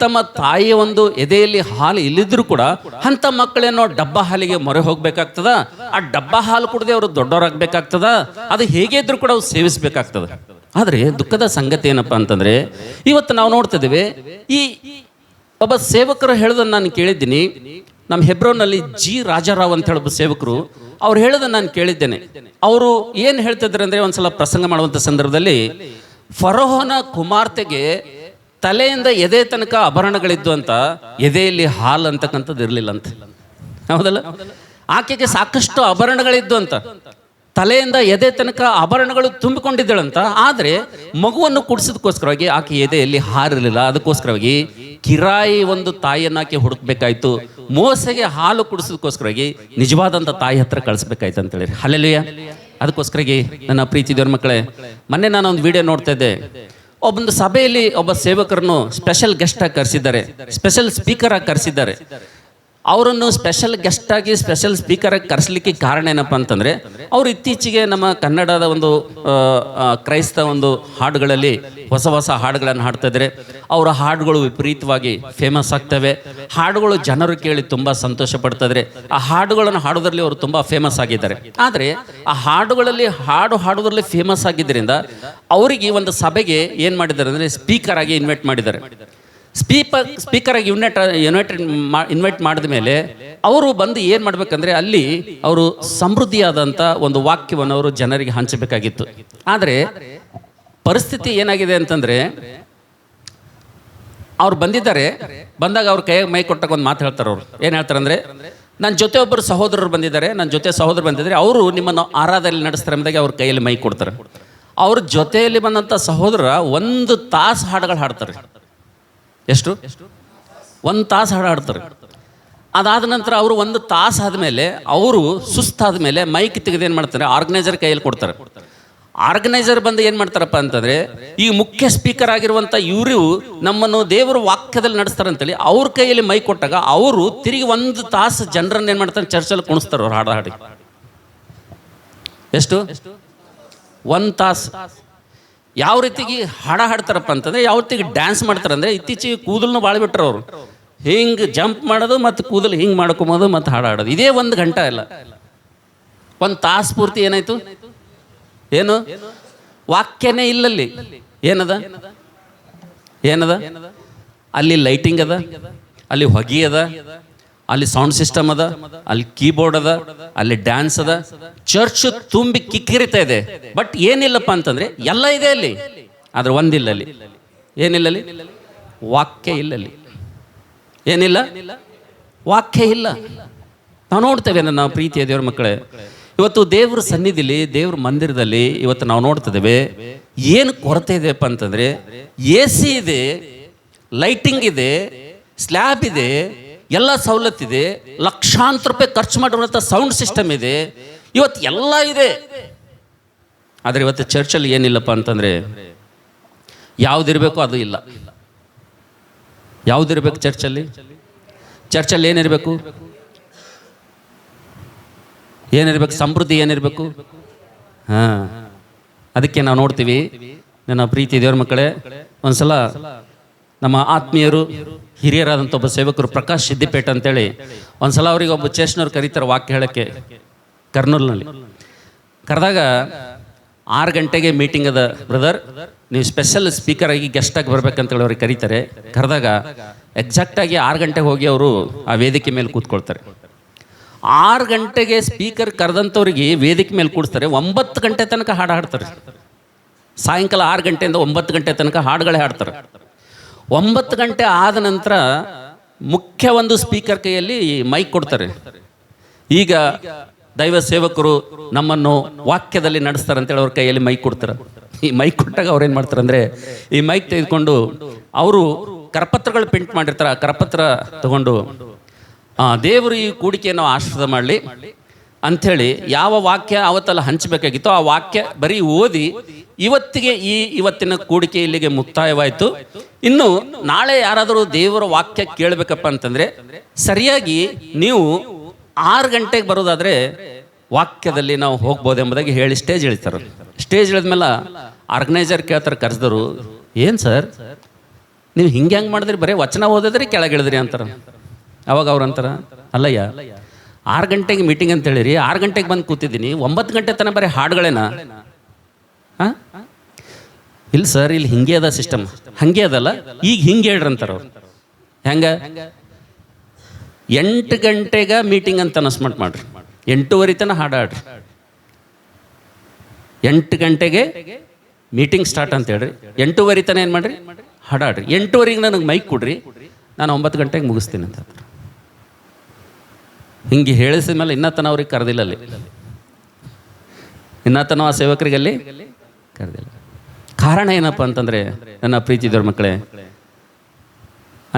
ತಮ್ಮ ತಾಯಿಯ ಒಂದು ಎದೆಯಲ್ಲಿ ಹಾಲು ಇಲ್ಲಿದ್ದರೂ ಕೂಡ ಅಂಥ ಮಕ್ಕಳೇನೋ ಡಬ್ಬ ಹಾಲಿಗೆ ಮೊರೆ ಹೋಗ್ಬೇಕಾಗ್ತದ, ಆ ಡಬ್ಬ ಹಾಲು ಕುಡದೆ ಅವರು ದೊಡ್ಡವರಾಗಬೇಕಾಗ್ತದ, ಅದು ಹೇಗೆ ಇದ್ರೂ ಕೂಡ ಅವ್ರು ಸೇವಿಸಬೇಕಾಗ್ತದ. ಆದರೆ ದುಃಖದ ಸಂಗತಿ ಏನಪ್ಪ ಅಂತಂದರೆ, ಇವತ್ತು ನಾವು ನೋಡ್ತಿದ್ದೇವೆ ಈ ಒಬ್ಬ ಸೇವಕರು ಹೇಳೋದನ್ನು ನಾನು ಕೇಳಿದ್ದೀನಿ. ನಮ್ಮ ಹೆಬ್ರೋನಲ್ಲಿ ಜಿ ರಾಜಾರಾವ್ ಅಂತ ಹೇಳೊಬ್ಬ ಸೇವಕರು ಅವ್ರು ಹೇಳೋದನ್ನು ನಾನು ಕೇಳಿದ್ದೇನೆ. ಅವರು ಏನು ಹೇಳ್ತಿದ್ರು ಅಂದರೆ, ಒಂದ್ಸಲ ಪ್ರಸಂಗ ಮಾಡುವಂಥ ಸಂದರ್ಭದಲ್ಲಿ ಫರೋಹನ ಕುಮಾರ್ತೆಗೆ ತಲೆಯಿಂದ ಎದೆ ತನಕ ಆಭರಣಗಳಿದ್ದು ಅಂತ, ಎದೆಯಲ್ಲಿ ಹಾಲು ಅಂತಕ್ಕಂಥದ್ದು ಇರಲಿಲ್ಲ ಅಂತ. ಹೌದಲ್ಲ? ಆಕೆಗೆ ಸಾಕಷ್ಟು ಆಭರಣಗಳಿದ್ದು ಅಂತ, ತಲೆಯಿಂದ ಎದೆ ತನಕ ಆಭರಣಗಳು ತುಂಬಿಕೊಂಡಿದ್ದಳಂತ. ಆದರೆ ಮಗುವನ್ನು ಕುಡಿಸೋದಕ್ಕೋಸ್ಕರವಾಗಿ ಆಕೆ ಎದೆಯಲ್ಲಿ ಹಾರಿರಲಿಲ್ಲ. ಅದಕ್ಕೋಸ್ಕರವಾಗಿ ಕಿರಾಯಿ ಒಂದು ತಾಯಿಯನ್ನು ಆಕೆ ಹುಡುಕ್ಬೇಕಾಯ್ತು. ಮೋಸೆಗೆ ಹಾಲು ಕುಡಿಸೋದಕ್ಕೋಸ್ಕರವಾಗಿ ನಿಜವಾದಂಥ ತಾಯಿ ಹತ್ರ ಕಳಿಸ್ಬೇಕಾಯ್ತು ಅಂತೇಳಿ. ಹಲ್ಲೆಲೂಯಾ. ಅದಕ್ಕೋಸ್ಕರವಾಗಿ ನನ್ನ ಪ್ರೀತಿ ದೇವರ ಮಕ್ಕಳೇ, ಮೊನ್ನೆ ನಾನು ಒಂದು ವಿಡಿಯೋ ನೋಡ್ತಾ ಇದ್ದೆ. ಒಬ್ಬೊಂದು ಸಭೆಯಲ್ಲಿ ಒಬ್ಬ ಸೇವಕರನ್ನು ಸ್ಪೆಷಲ್ ಗೆಸ್ಟ್ ಆಗಿ ಕರೆಸಿದ್ದಾರೆ, ಸ್ಪೆಷಲ್ ಸ್ಪೀಕರ್ ಆಗಿ ಕರೆಸಿದ್ದಾರೆ. ಅವರನ್ನು ಸ್ಪೆಷಲ್ ಗೆಸ್ಟ್ ಆಗಿ ಸ್ಪೆಷಲ್ ಸ್ಪೀಕರ್ ಆಗಿ ಕರೆಸಲಿಕ್ಕೆ ಕಾರಣ ಏನಪ್ಪ ಅಂತಂದರೆ, ಅವರು ಇತ್ತೀಚೆಗೆ ನಮ್ಮ ಕನ್ನಡದ ಒಂದು ಕ್ರೈಸ್ತ ಒಂದು ಹಾಡುಗಳಲ್ಲಿ ಹೊಸ ಹೊಸ ಹಾಡುಗಳನ್ನು ಹಾಡ್ತಾ ಇದ್ದಾರೆ. ಅವರ ಹಾಡುಗಳು ವಿಪರೀತವಾಗಿ ಫೇಮಸ್ ಆಗ್ತವೆ. ಹಾಡುಗಳು ಜನರು ಕೇಳಿ ತುಂಬ ಸಂತೋಷ ಪಡ್ತಾಯಿದ್ದಾರೆ. ಆ ಹಾಡುಗಳನ್ನು ಹಾಡೋದ್ರಲ್ಲಿ ಅವರು ತುಂಬ ಫೇಮಸ್ ಆಗಿದ್ದಾರೆ. ಆದರೆ ಆ ಹಾಡುಗಳಲ್ಲಿ ಹಾಡೋದ್ರಲ್ಲಿ ಫೇಮಸ್ ಆಗಿದ್ದರಿಂದ ಅವರಿಗೆ ಒಂದು ಸಭೆಗೆ ಏನು ಮಾಡಿದ್ದಾರೆ ಅಂದರೆ ಸ್ಪೀಕರ್ ಆಗಿ ಇನ್ವೈಟ್ ಮಾಡಿದ್ದಾರೆ. ಸ್ಪೀಕರ್ ಆಗಿ ಇನ್ವೈಟ್ ಮಾಡಿದ ಮೇಲೆ ಅವರು ಬಂದು ಏನು ಮಾಡಬೇಕಂದ್ರೆ, ಅಲ್ಲಿ ಅವರು ಸಮೃದ್ಧಿಯಾದಂಥ ಒಂದು ವಾಕ್ಯವನ್ನು ಅವರು ಜನರಿಗೆ ಹಂಚಬೇಕಾಗಿತ್ತು. ಆದರೆ ಪರಿಸ್ಥಿತಿ ಏನಾಗಿದೆ ಅಂತಂದರೆ, ಅವ್ರು ಬಂದಾಗ ಅವ್ರ ಕೈಯಾಗ ಮೈ ಕೊಟ್ಟಾಗ ಒಂದು ಮಾತು ಹೇಳ್ತಾರೆ. ಅವ್ರು ಏನು ಹೇಳ್ತಾರೆ ಅಂದರೆ, ನನ್ನ ಜೊತೆ ಒಬ್ಬರು ಸಹೋದರರು ಬಂದಿದ್ದಾರೆ, ಅವರು ನಿಮ್ಮನ್ನು ಆರಾಧನೆ ನಡೆಸ್ತಾರೆ ಎಂಬುದಾಗಿ ಅವ್ರ ಕೈಯಲ್ಲಿ ಮೈ ಕೊಡ್ತಾರೆ. ಅವ್ರ ಜೊತೆಯಲ್ಲಿ ಬಂದಂಥ ಸಹೋದರ 1 ತಾಸು ಹಾಡುಗಳು ಹಾಡ್ತಾರೆ. ಎಷ್ಟು? 1 ತಾಸು ಹಾಡ್ತಾರೆ. ಅದಾದ ನಂತರ ಅವರು 1 ತಾಸು ಆದಮೇಲೆ ಅವರು ಸುಸ್ತಾದ ಮೇಲೆ ಮೈಕ್ ತೆಗೆದು ಏನು ಮಾಡ್ತಾರೆ, ಆರ್ಗನೈಸರ್ ಕೈಯಲ್ಲಿ ಕೊಡ್ತಾರೆ. ಆರ್ಗನೈಸರ್ ಬಂದು ಏನು ಮಾಡ್ತಾರಪ್ಪ ಅಂತಂದರೆ, ಈ ಮುಖ್ಯ ಸ್ಪೀಕರ್ ಆಗಿರುವಂಥ ಇವರು ನಮ್ಮನ್ನು ದೇವರ ವಾಕ್ಯದಲ್ಲಿ ನಡೆಸ್ತಾರೆ ಅಂತೇಳಿ ಅವ್ರ ಕೈಯಲ್ಲಿ ಮೈ ಕೊಟ್ಟಾಗ ಅವರು ತಿರುಗಿ 1 ತಾಸು ಜನರನ್ನು ಏನು ಮಾಡ್ತಾರೆ, ಚರ್ಚಲ್ಲಿ ಕುಣಿಸ್ತಾರೆ ಅವ್ರು ಹಾಡಿ. ಎಷ್ಟು? 1 ತಾಸು. ಯಾವ ರೀತಿಗೆ ಹಾಡ್ತಾರಪ್ಪ ಅಂತಂದರೆ, ಯಾವ ರೀತಿಗೆ ಡ್ಯಾನ್ಸ್ ಮಾಡ್ತಾರೆ ಅಂದರೆ, ಇತ್ತೀಚೆಗೆ ಕೂದಲನ್ನು ಭಾಳ ಬಿಟ್ರು ಅವರು. ಹಿಂಗೆ ಜಂಪ್ ಮಾಡೋದು ಮತ್ತು ಕೂದಲು ಹಿಂಗೆ ಮಾಡ್ಕೊಂಬೋದು ಮತ್ತು ಹಾಡಾಡೋದು. ಇದೇ 1 ಗಂಟೆ ಇಲ್ಲ, 1 ತಾಸು ಪೂರ್ತಿ ಏನಾಯ್ತು? ಏನು ವಾಕ್ಯನೇ ಇಲ್ಲಲ್ಲಿ. ಏನದ ಅಲ್ಲಿ ಲೈಟಿಂಗ್ ಅದ, ಅಲ್ಲಿ ಹೊಗೆ ಅದ, ಅಲ್ಲಿ ಸೌಂಡ್ ಸಿಸ್ಟಮ್ ಅದ, ಅಲ್ಲಿ ಕೀಬೋರ್ಡ್ ಅದ, ಅಲ್ಲಿ ಡ್ಯಾನ್ಸ್ ಅದ. ಚರ್ಚ್ ತುಂಬಿ ಕಿಕ್ಕಿರಿತಾ ಇದೆ. ಬಟ್ ಏನಿಲ್ಲಪ್ಪ ಅಂತಂದ್ರೆ ಎಲ್ಲ ಇದೆ ಅಲ್ಲಿ, ಆದ್ರೆ ಒಂದಿಲ್ಲ ಅಲ್ಲಿ. ಏನಿಲ್ಲಲ್ಲಿ? ವಾಕ್ಯ ಇಲ್ಲಲ್ಲಿ. ಏನಿಲ್ಲ? ವಾಕ್ಯ ಇಲ್ಲ. ನಾವು ನೋಡ್ತೇವೆ ನನ್ನ ಪ್ರೀತಿಯ ದೇವ್ರ ಮಕ್ಕಳೇ, ಇವತ್ತು ದೇವ್ರ ಸನ್ನಿಧಿಲಿ, ದೇವ್ರ ಮಂದಿರದಲ್ಲಿ ಇವತ್ತು ನಾವು ನೋಡ್ತಿದ್ದೇವೆ ಏನು ಕೊರತೆ ಇದೆಯಪ್ಪ ಅಂತಂದ್ರೆ, AC ಇದೆ, ಲೈಟಿಂಗ್ ಇದೆ, ಸ್ಲ್ಯಾಬ್ ಇದೆ, ಎಲ್ಲ ಸವಲತ್ತಿದೆ, ಲಕ್ಷಾಂತರ ರೂಪಾಯಿ ಖರ್ಚು ಮಾಡಿರುವಂಥ ಸೌಂಡ್ ಸಿಸ್ಟಮ್ ಇದೆ, ಇವತ್ತು ಎಲ್ಲ ಇದೆ. ಆದರೆ ಇವತ್ತು ಚರ್ಚಲ್ಲಿ ಏನಿಲ್ಲಪ್ಪ ಅಂತಂದರೆ, ಯಾವುದಿರಬೇಕು ಅದು ಇಲ್ಲ. ಯಾವುದಿರಬೇಕು ಚರ್ಚಲ್ಲಿ? ಏನಿರಬೇಕು? ಸಮೃದ್ಧಿ ಏನಿರಬೇಕು? ಹಾಂ, ಅದಕ್ಕೆ ನಾವು ನೋಡ್ತೀವಿ ನನ್ನ ಪ್ರೀತಿ ದೇವ್ರ ಮಕ್ಕಳೇ, ಒಂದ್ಸಲ ನಮ್ಮ ಆತ್ಮೀಯರು ಹಿರಿಯರಾದಂಥ ಒಬ್ಬ ಸೇವಕರು ಪ್ರಕಾಶ್ ಸಿದ್ದಿಪೇಟೆ ಅಂತೇಳಿ ಒಂದ್ಸಲ ಅವ್ರಿಗೆ ಒಬ್ಬ ಚೇಷ್ನವ್ರು ಕರೀತಾರೆ ವಾಕ್ಯ ಹೇಳೋಕ್ಕೆ ಕರ್ನೂಲ್ನಲ್ಲಿ. ಕರೆದಾಗ 6 ಗಂಟೆಗೆ ಮೀಟಿಂಗ್ ಅದ ಬ್ರದರ್, ನೀವು ಸ್ಪೆಷಲ್ ಸ್ಪೀಕರ್ ಆಗಿ ಗೆಸ್ಟಾಗಿ ಬರ್ಬೇಕಂತೇಳಿ ಅವ್ರಿಗೆ ಕರೀತಾರೆ. ಕರೆದಾಗ ಎಕ್ಸಾಕ್ಟಾಗಿ 6 ಗಂಟೆಗೆ ಹೋಗಿ ಅವರು ಆ ವೇದಿಕೆ ಮೇಲೆ ಕೂತ್ಕೊಳ್ತಾರೆ. 6 ಗಂಟೆಗೆ ಸ್ಪೀಕರ್ ಕರೆದಂಥವ್ರಿಗೆ ವೇದಿಕೆ ಮೇಲೆ ಕೂಡಿಸ್ತಾರೆ. 9 ಗಂಟೆ ತನಕ ಹಾಡು ಹಾಡ್ತಾರೆ. ಸಾಯಂಕಾಲ 6 ಗಂಟೆಯಿಂದ 9 ಗಂಟೆ ತನಕ ಹಾಡುಗಳೇ ಹಾಡ್ತಾರೆ. 9 ಗಂಟೆ ಆದ ನಂತರ ಮುಖ್ಯ ಒಂದು ಸ್ಪೀಕರ್ ಕೈಯಲ್ಲಿ ಮೈಕ್ ಕೊಡ್ತಾರೆ. ಈಗ ದೈವ ಸೇವಕರು ನಮ್ಮನ್ನು ವಾಕ್ಯದಲ್ಲಿ ನಡೆಸ್ತಾರೆ ಅಂತೇಳಿ ಅವ್ರ ಕೈಯಲ್ಲಿ ಮೈಕ್ ಕೊಡ್ತಾರೆ. ಈ ಮೈಕ್ ಕೊಟ್ಟಾಗ ಅವ್ರು ಏನು ಮಾಡ್ತಾರೆ ಅಂದರೆ, ಈ ಮೈಕ್ ತೆಗೆದುಕೊಂಡು ಅವರು ಕರಪತ್ರಗಳು ಪ್ರಿಂಟ್ ಮಾಡಿರ್ತಾರೆ. ಆ ಕರಪತ್ರ ತಗೊಂಡು ದೇವರು ಈ ಕೂಡಿಕೆಯನ್ನು ಆಶೀರ್ವಾದ ಮಾಡಲಿ ಅಂಥೇಳಿ ಯಾವ ವಾಕ್ಯ ಅವತ್ತೆಲ್ಲ ಹಂಚಬೇಕಾಗಿತ್ತು ಆ ವಾಕ್ಯ ಬರೀ ಓದಿ ಇವತ್ತಿಗೆ ಇವತ್ತಿನ ಕೂಡಿಕೆ ಇಲ್ಲಿಗೆ ಮುಕ್ತಾಯವಾಯಿತು. ಇನ್ನು ನಾಳೆ ಯಾರಾದರೂ ದೇವರ ವಾಕ್ಯ ಕೇಳಬೇಕಪ್ಪ ಅಂತಂದರೆ ಸರಿಯಾಗಿ ನೀವು 6 ಗಂಟೆಗೆ ಬರೋದಾದರೆ ವಾಕ್ಯದಲ್ಲಿ ನಾವು ಹೋಗ್ಬೋದೆಂಬುದಾಗಿ ಹೇಳಿ ಸ್ಟೇಜ್ ಇಳಿತಾರೆ. ಸ್ಟೇಜ್ ಇಳಿದ್ಮೇಲೆ ಆರ್ಗನೈಸರ್ ಕೇಳ್ತಾರೆ ಕರೆಸಿದವರು, ಏನು ಸರ್ ನೀವು ಹಿಂಗೆ ಹೆಂಗೆ ಮಾಡಿದ್ರಿ, ಬರೀ ವಚನ ಓದಿದ್ರಿ ಕೆಳಗೆ ಇಳಿದ್ರಿ ಅಂತಾರೆ. ಅವಾಗ ಅವ್ರು ಅಂತಾರೆ, ಅಲ್ಲಯ್ಯ 6 ಗಂಟೆಗೆ ಮೀಟಿಂಗ್ ಅಂತ ಹೇಳಿರಿ, 6 ಗಂಟೆಗೆ ಬಂದು ಕೂತಿದ್ದೀನಿ, 9 ಗಂಟೆ ತನಕ ಬರೀ ಹಾಡುಗಳೇನಾ? ಹಾಂ ಇಲ್ಲ ಸರ್, ಇಲ್ಲಿ ಹಿಂಗೆ ಅದ ಸಿಸ್ಟಮ್. ಹಂಗೆ ಅದಲ್ಲ, ಈಗ ಹಿಂಗೆ ಹೇಳ್ರಿ ಅಂತಾರೆ ಅವ್ರು. ಹೆಂಗೆ? 8 ಗಂಟೆಗೆ ಮೀಟಿಂಗ್ ಅಂತ ಅನೌನ್ಸ್ಮೆಂಟ್ ಮಾಡ್ರಿ, 8:30 ತನಕ ಹಾಡಾಡ್ರಿ, 8 ಗಂಟೆಗೆ ಮೀಟಿಂಗ್ ಸ್ಟಾರ್ಟ್ ಅಂತ ಹೇಳ್ರಿ, 8:30 ತನಕ ಏನು ಮಾಡ್ರಿ ಹಾಡಾಡ್ರಿ, 8:30ಗೆ ನನಗೆ ಮೈಕ್ ಕೊಡ್ರಿ, ನಾನು 9 ಗಂಟೆಗೆ ಮುಗಿಸ್ತೀನಿ ಅಂತ. ಹಿಂಗೆ ಹೇಳಿಸಿದ ಮೇಲೆ ಇನ್ನತನ ಅವ್ರಿಗೆ ಕರೆದಿಲ್ಲ ಅಲ್ಲಿ, ಇನ್ನತನ ಆ ಸೇವಕರಿಗೆ ಅಲ್ಲಿ ಕರೆದಿಲ್ಲ. ಕಾರಣ ಏನಪ್ಪ ಅಂತಂದರೆ ನನ್ನ ಪ್ರೀತಿದವ್ರ ಮಕ್ಕಳೇ,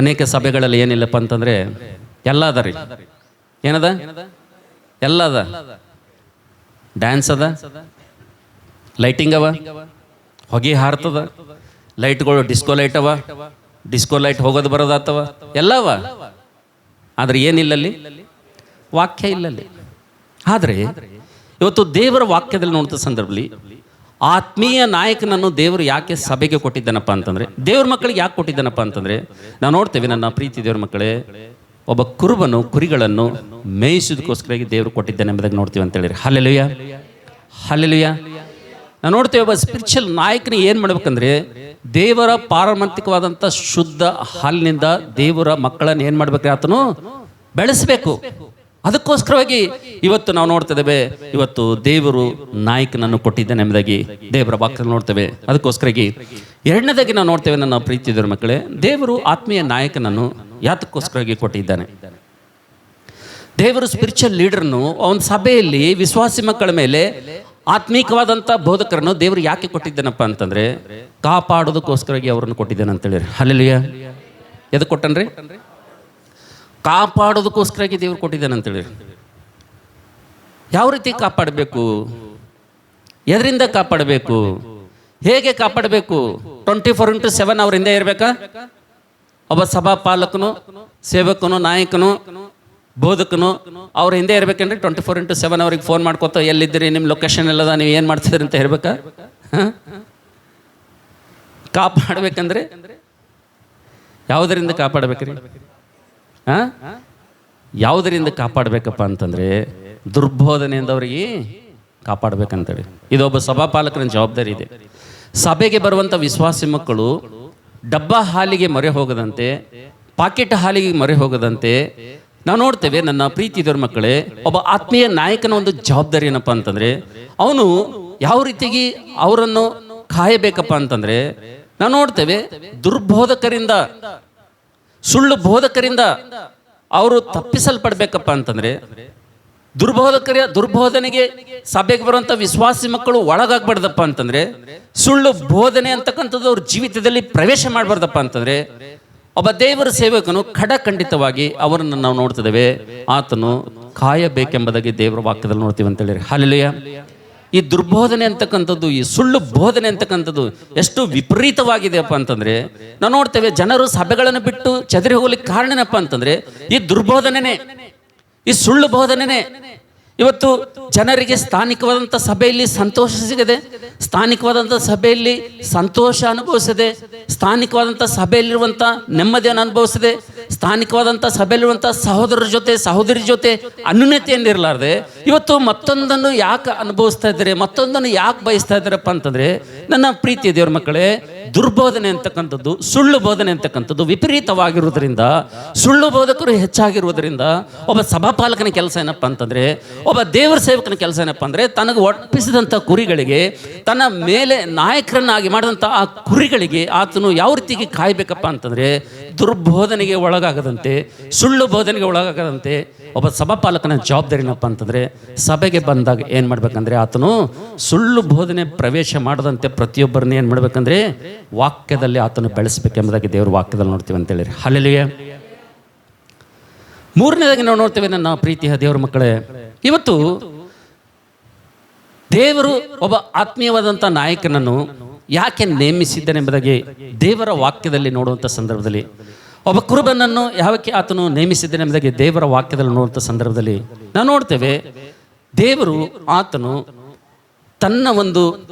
ಅನೇಕ ಸಭೆಗಳಲ್ಲಿ ಏನಿಲ್ಲಪ್ಪ ಅಂತಂದರೆ ಎಲ್ಲ ಅದ ರೀ. ಏನದ? ಎಲ್ಲ ಅದ. ಡ್ಯಾನ್ಸ್ ಅದ, ಲೈಟಿಂಗ್ ಅವ, ಹೊಗೆ ಹಾರ್ತದ, ಲೈಟ್ಗಳು ಡಿಸ್ಕೋ ಲೈಟ್ ಅವ, ಡಿಸ್ಕೋ ಲೈಟ್ ಹೋಗೋದು ಬರೋದಾತವ, ಎಲ್ಲವ. ಆದರೆ ಏನಿಲ್ಲಲ್ಲಿ? ವಾಕ್ಯ ಇಲ್ಲಲ್ಲಿ. ಆದರೆ ಇವತ್ತು ದೇವರ ವಾಕ್ಯದಲ್ಲಿ ನೋಡ್ತ ಸಂದರ್ಭದಲ್ಲಿ ಆತ್ಮೀಯ ನಾಯಕನನ್ನು ದೇವರು ಯಾಕೆ ಸಭೆಗೆ ಕೊಟ್ಟಿದ್ದಾನಪ್ಪ ಅಂತಂದರೆ, ದೇವ್ರ ಮಕ್ಕಳಿಗೆ ಯಾಕೆ ಕೊಟ್ಟಿದ್ದಾನಪ್ಪ ಅಂತಂದರೆ, ನಾವು ನೋಡ್ತೇವೆ ನನ್ನ ಪ್ರೀತಿ ದೇವ್ರ ಮಕ್ಕಳೇ, ಒಬ್ಬ ಕುರುಬನು ಕುರಿಗಳನ್ನು ಮೇಯಿಸೋದಕ್ಕೋಸ್ಕರವಾಗಿ ದೇವರು ಕೊಟ್ಟಿದ್ದಾನೆ ಎಂಬುದಾಗಿ ನೋಡ್ತೀವಿ ಅಂತೇಳಿರಿ. Hallelujah, hallelujah. ನಾವು ನೋಡ್ತೇವೆ ಒಬ್ಬ ಸ್ಪಿರಿಚುವಲ್ ನಾಯಕನ ಏನು ಮಾಡ್ಬೇಕಂದ್ರೆ, ದೇವರ ಪಾರಮಾರ್ಥಿಕವಾದಂಥ ಶುದ್ಧ ಹಾಲಿನಿಂದ ದೇವರ ಮಕ್ಕಳನ್ನು ಏನು ಮಾಡ್ಬೇಕ್ರಿ, ಆತನು ಬೆಳೆಸಬೇಕು. ಅದಕ್ಕೋಸ್ಕರವಾಗಿ ಇವತ್ತು ನಾವು ನೋಡ್ತಿದ್ದೇವೆ, ಇವತ್ತು ದೇವರು ನಾಯಕನನ್ನು ಕೊಟ್ಟಿದ್ದಾನೆ ಎಂಬುದಾಗಿ ದೇವರ ವಾಕ್ಯದಲ್ಲಿ ನೋಡ್ತೇವೆ. ಅದಕ್ಕೋಸ್ಕರವಾಗಿ ಎರಡನೇದಾಗಿ ನಾವು ನೋಡ್ತೇವೆ ನನ್ನ ಪ್ರೀತಿಯ ಮಕ್ಕಳೇ, ದೇವರು ಆತ್ಮೀಯ ನಾಯಕನನ್ನು ಯಾತಕ್ಕೋಸ್ಕರವಾಗಿ ಕೊಟ್ಟಿದ್ದಾನೆ. ದೇವರು ಸ್ಪಿರಿಚುವಲ್ ಲೀಡರ್ನು ಅವನ ಸಭೆಯಲ್ಲಿ ವಿಶ್ವಾಸಿ ಮಕ್ಕಳ ಮೇಲೆ ಆತ್ಮೀಕವಾದಂಥ ಬೋಧಕರನ್ನು ದೇವರು ಯಾಕೆ ಕೊಟ್ಟಿದ್ದಾನಪ್ಪ ಅಂತಂದರೆ, ಕಾಪಾಡೋದಕ್ಕೋಸ್ಕರವಾಗಿ ಅವರನ್ನು ಕೊಟ್ಟಿದ್ದಾನೆ ಅಂತೇಳಿ. ಹಲ್ಲೆಲೂಯ. ಎದಕ್ಕೆ ಕೊಟ್ಟನ್ರಿ? ಕಾಪಾಡೋದಕ್ಕೋಸ್ಕರವಾಗಿ ದೇವರು ಕೊಟ್ಟಿದ್ದಾನೆ ಅಂತೇಳಿ. ಯಾವ ರೀತಿ ಕಾಪಾಡಬೇಕು, ಎದರಿಂದ ಕಾಪಾಡಬೇಕು, ಹೇಗೆ ಕಾಪಾಡಬೇಕು? 24/7 ಅವರಿಂದ ಇರಬೇಕಾ? ಒಬ್ಬ ಸಭಾ ಪಾಲಕನು, ಸೇವಕನು, ನಾಯಕನು, ಬೋಧಕನು ಅವ್ರ ಹಿಂದೆ ಇರ್ಬೇಕೇನ್ರಿ? 24/7 ಅವ್ರಿಗೆ ಫೋನ್ ಮಾಡ್ಕೊತ ಎಲ್ಲಿದ್ದೀರಿ, ನಿಮ್ಮ ಲೊಕೇಶನ್ ಎಲ್ಲದ, ನೀವು ಏನು ಮಾಡ್ತಿದ್ರಿ ಅಂತ ಇರ್ಬೇಕಾ? ಕಾಪಾಡಬೇಕಂದ್ರೆ ಯಾವುದರಿಂದ ಕಾಪಾಡಬೇಕ್ರಿ? ಯಾವುದರಿಂದ ಕಾಪಾಡಬೇಕಪ್ಪ ಅಂತಂದರೆ ದುರ್ಬೋಧನೆಯಿಂದ ಅವರಿಗೆ ಕಾಪಾಡಬೇಕಂತೇಳಿ. ಇದೊಬ್ಬ ಸಭಾಪಾಲಕನ ಜವಾಬ್ದಾರಿ ಇದೆ. ಸಭೆಗೆ ಬರುವಂಥ ವಿಶ್ವಾಸಿ ಮಕ್ಕಳು ಡಬ್ಬ ಹಾಲಿಗೆ ಮೊರೆ ಹೋಗದಂತೆ, ಪಾಕೆಟ್ ಹಾಲಿಗೆ ಮೊರೆ ಹೋಗದಂತೆ ನಾವು ನೋಡ್ತೇವೆ. ನನ್ನ ಪ್ರೀತಿ ಇದ್ದವ್ರ ಮಕ್ಕಳೇ, ಒಬ್ಬ ಆತ್ಮೀಯ ನಾಯಕನ ಒಂದು ಜವಾಬ್ದಾರಿ ಏನಪ್ಪ ಅಂತಂದರೆ ಅವನು ಯಾವ ರೀತಿಯಾಗಿ ಅವರನ್ನು ಕಾಯಬೇಕಪ್ಪ ಅಂತಂದರೆ ನಾವು ನೋಡ್ತೇವೆ, ದುರ್ಬೋಧಕರಿಂದ, ಸುಳ್ಳು ಬೋಧಕರಿಂದ ಅವರು ತಪ್ಪಿಸಲ್ಪಡ್ಬೇಕಪ್ಪ ಅಂತಂದರೆ, ದುರ್ಬೋಧನೆಗೆ ಸಭೆಗೆ ಬರುವಂಥ ವಿಶ್ವಾಸಿ ಮಕ್ಕಳು ಒಳಗಾಗ್ಬಾರ್ದಪ್ಪ ಅಂತಂದರೆ, ಸುಳ್ಳು ಬೋಧನೆ ಅಂತಕ್ಕಂಥದ್ದು ಅವ್ರ ಜೀವಿತದಲ್ಲಿ ಪ್ರವೇಶ ಮಾಡಬಾರ್ದಪ್ಪ ಅಂತಂದರೆ, ಒಬ್ಬ ದೇವರ ಸೇವಕನು ಖಂಡಿತವಾಗಿ ಅವರನ್ನು ನಾವು ನೋಡ್ತಿದ್ದೇವೆ, ಆತನು ಕಾಯಬೇಕೆಂಬುದಾಗಿ ದೇವರ ವಾಕ್ಯದಲ್ಲಿ ನೋಡ್ತೀವಿ ಅಂತೇಳಿ. ಹಲ್ಲೆಲೂಯಾ. ಈ ದುರ್ಬೋಧನೆ ಅಂತಕ್ಕಂಥದ್ದು, ಈ ಸುಳ್ಳು ಬೋಧನೆ ಅಂತಕ್ಕಂಥದ್ದು ಎಷ್ಟು ವಿಪರೀತವಾಗಿದೆಯಪ್ಪ ಅಂತಂದರೆ ನಾವು ನೋಡ್ತೇವೆ. ಜನರು ಸಭೆಗಳನ್ನು ಬಿಟ್ಟು ಚದರಿ ಹೋಗ್ಲಿಕ್ಕೆ ಕಾರಣ ಏನಪ್ಪ ಅಂತಂದರೆ ಈ ದುರ್ಬೋಧನೆನೇ, ಈ ಸುಳ್ಳು ಬೋಧನೆನೇ. ಇವತ್ತು ಜನರಿಗೆ ಸ್ಥಾನಿಕವಾದಂಥ ಸಭೆಯಲ್ಲಿ ಸಂತೋಷ ಸಿಗದೆ, ಸ್ಥಾನಿಕವಾದಂಥ ಸಭೆಯಲ್ಲಿ ಸಂತೋಷ ಅನುಭವಿಸದೆ, ಸ್ಥಾನಿಕವಾದಂಥ ಸಭೆಯಲ್ಲಿರುವಂಥ ನೆಮ್ಮದಿಯನ್ನು ಅನುಭವಿಸದೆ, ಸ್ಥಾನಿಕವಾದಂಥ ಸಭೆಯಲ್ಲಿರುವಂಥ ಸಹೋದರರ ಜೊತೆ ಸಹೋದರಿ ಜೊತೆ ಅನ್ಯೋನ್ಯತೆಯನ್ನು ಇರಲಾರ್ದೆ ಇವತ್ತು ಮತ್ತೊಂದನ್ನು ಯಾಕೆ ಅನುಭವಿಸ್ತಾ ಇದ್ದಾರೆ, ಮತ್ತೊಂದನ್ನು ಯಾಕೆ ಬಯಸ್ತಾ ಇದ್ದಾರಪ್ಪ ಅಂತಂದರೆ, ನನ್ನ ಪ್ರೀತಿಯ ದೇವ್ರ ಮಕ್ಕಳೇ, ದುರ್ಬೋಧನೆ ಅಂತಕ್ಕಂಥದ್ದು, ಸುಳ್ಳು ಬೋಧನೆ ಅಂತಕ್ಕಂಥದ್ದು ವಿಪರೀತವಾಗಿರುವುದರಿಂದ, ಸುಳ್ಳು ಬೋಧಕರು ಹೆಚ್ಚಾಗಿರುವುದರಿಂದ ಒಬ್ಬ ಸಭಾಪಾಲಕನ ಕೆಲಸ ಏನಪ್ಪ ಅಂತಂದರೆ, ಒಬ್ಬ ದೇವರ ಸೇವಕನ ಕೆಲಸ ಏನಪ್ಪ ಅಂದರೆ, ತನಗೆ ಒಪ್ಪಿಸಿದಂಥ ಕುರಿಗಳಿಗೆ, ತನ್ನ ಮೇಲೆ ನಾಯಕರನ್ನಾಗಿ ಮಾಡಿದಂಥ ಆ ಕುರಿಗಳಿಗೆ ಆತನು ಯಾವ ರೀತಿಗೆ ಕಾಯಬೇಕಪ್ಪ ಅಂತಂದರೆ ದುರ್ಬೋಧನೆಗೆ ಒಳಗಾಗದಂತೆ, ಸುಳ್ಳು ಬೋಧನೆಗೆ ಒಳಗಾಗದಂತೆ ಒಬ್ಬ ಸಭಾಪಾಲಕನ ಜವಾಬ್ದಾರಿನಪ್ಪ ಅಂತಂದರೆ ಸಭೆಗೆ ಬಂದಾಗ ಏನು ಮಾಡ್ಬೇಕಂದ್ರೆ ಆತನು ಸುಳ್ಳು ಬೋಧನೆ ಪ್ರವೇಶ ಮಾಡದಂತೆ ಪ್ರತಿಯೊಬ್ಬರನ್ನ ಏನು ಮಾಡ್ಬೇಕಂದ್ರೆ ವಾಕ್ಯದಲ್ಲಿ ಆತನು ಬೆಳೆಸಬೇಕೆಂಬುದಾಗಿ ದೇವ್ರ ವಾಕ್ಯದಲ್ಲಿ ನೋಡ್ತೀವಿ ಅಂತೇಳಿ. ಹಲ್ಲೆಲೂಯಾ. ಮೂರನೇದಾಗಿ ನಾವು ನೋಡ್ತೇವೆ ನನ್ನ ಪ್ರೀತಿಯ ದೇವರ ಮಕ್ಕಳೇ, ಇವತ್ತು ದೇವರು ಒಬ್ಬ ಆತ್ಮೀಯವಾದಂಥ ನಾಯಕನನ್ನು ಯಾಕೆ ನೇಮಿಸಿದ್ದಾನೆಂಬುದಾಗಿ ದೇವರ ವಾಕ್ಯದಲ್ಲಿ ನೋಡುವಂಥ ಸಂದರ್ಭದಲ್ಲಿ, ಒಬ್ಬ ಕುರುಬನನ್ನು ಯಾವಕ್ಕೆ ಆತನು ನೇಮಿಸಿದ್ದಾನೆಂಬುದಾಗಿ ದೇವರ ವಾಕ್ಯದಲ್ಲಿ ನೋಡುವಂಥ ಸಂದರ್ಭದಲ್ಲಿ ನಾವು ನೋಡ್ತೇವೆ, ದೇವರು ಆತನು ತನ್ನ ಒಂದು